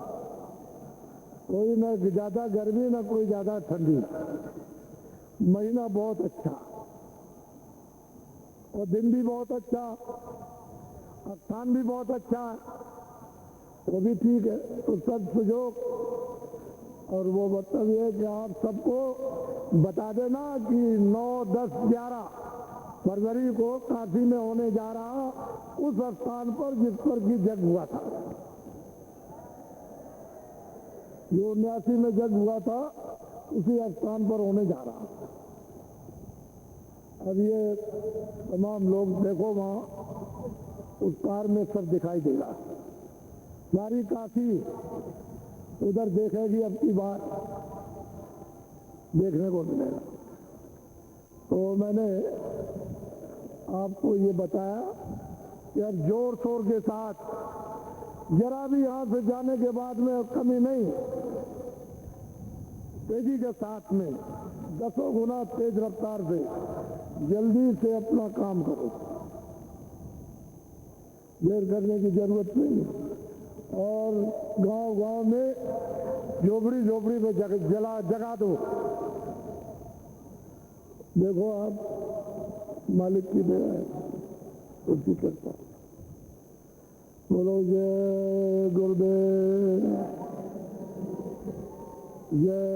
कोई ना ज्यादा गर्मी ना कोई ज्यादा ठंडी, महीना बहुत अच्छा, और दिन भी बहुत अच्छा, स्थान भी बहुत अच्छा, वो भी ठीक है। तो सब सुजोग, और वो मतलब ये है कि आप सबको बता देना कि 9, 10, 11 फरवरी को काशी में होने जा रहा उस स्थान पर जिस पर की जग हुआ था, जो 79 में जग हुआ था, उसी स्थान पर होने जा रहा। अब ये तमाम लोग देखो, वहां उस पार में सब दिखाई देगा, सारी काशी उधर देखेगी, अब की बार देखने को मिलेगा। तो मैंने आपको ये बताया कि अब जोर शोर के साथ, जरा भी यहां से जाने के बाद में कमी नहीं, तेजी के साथ में 10 गुना तेज रफ्तार से जल्दी से अपना काम करो, देर करने की जरूरत नहीं। और गांव-गांव में झोपड़ी में जगा दो। देखो आप, मालिक की दया है, उसकी करता। बोलो जय गुरुदेव, जय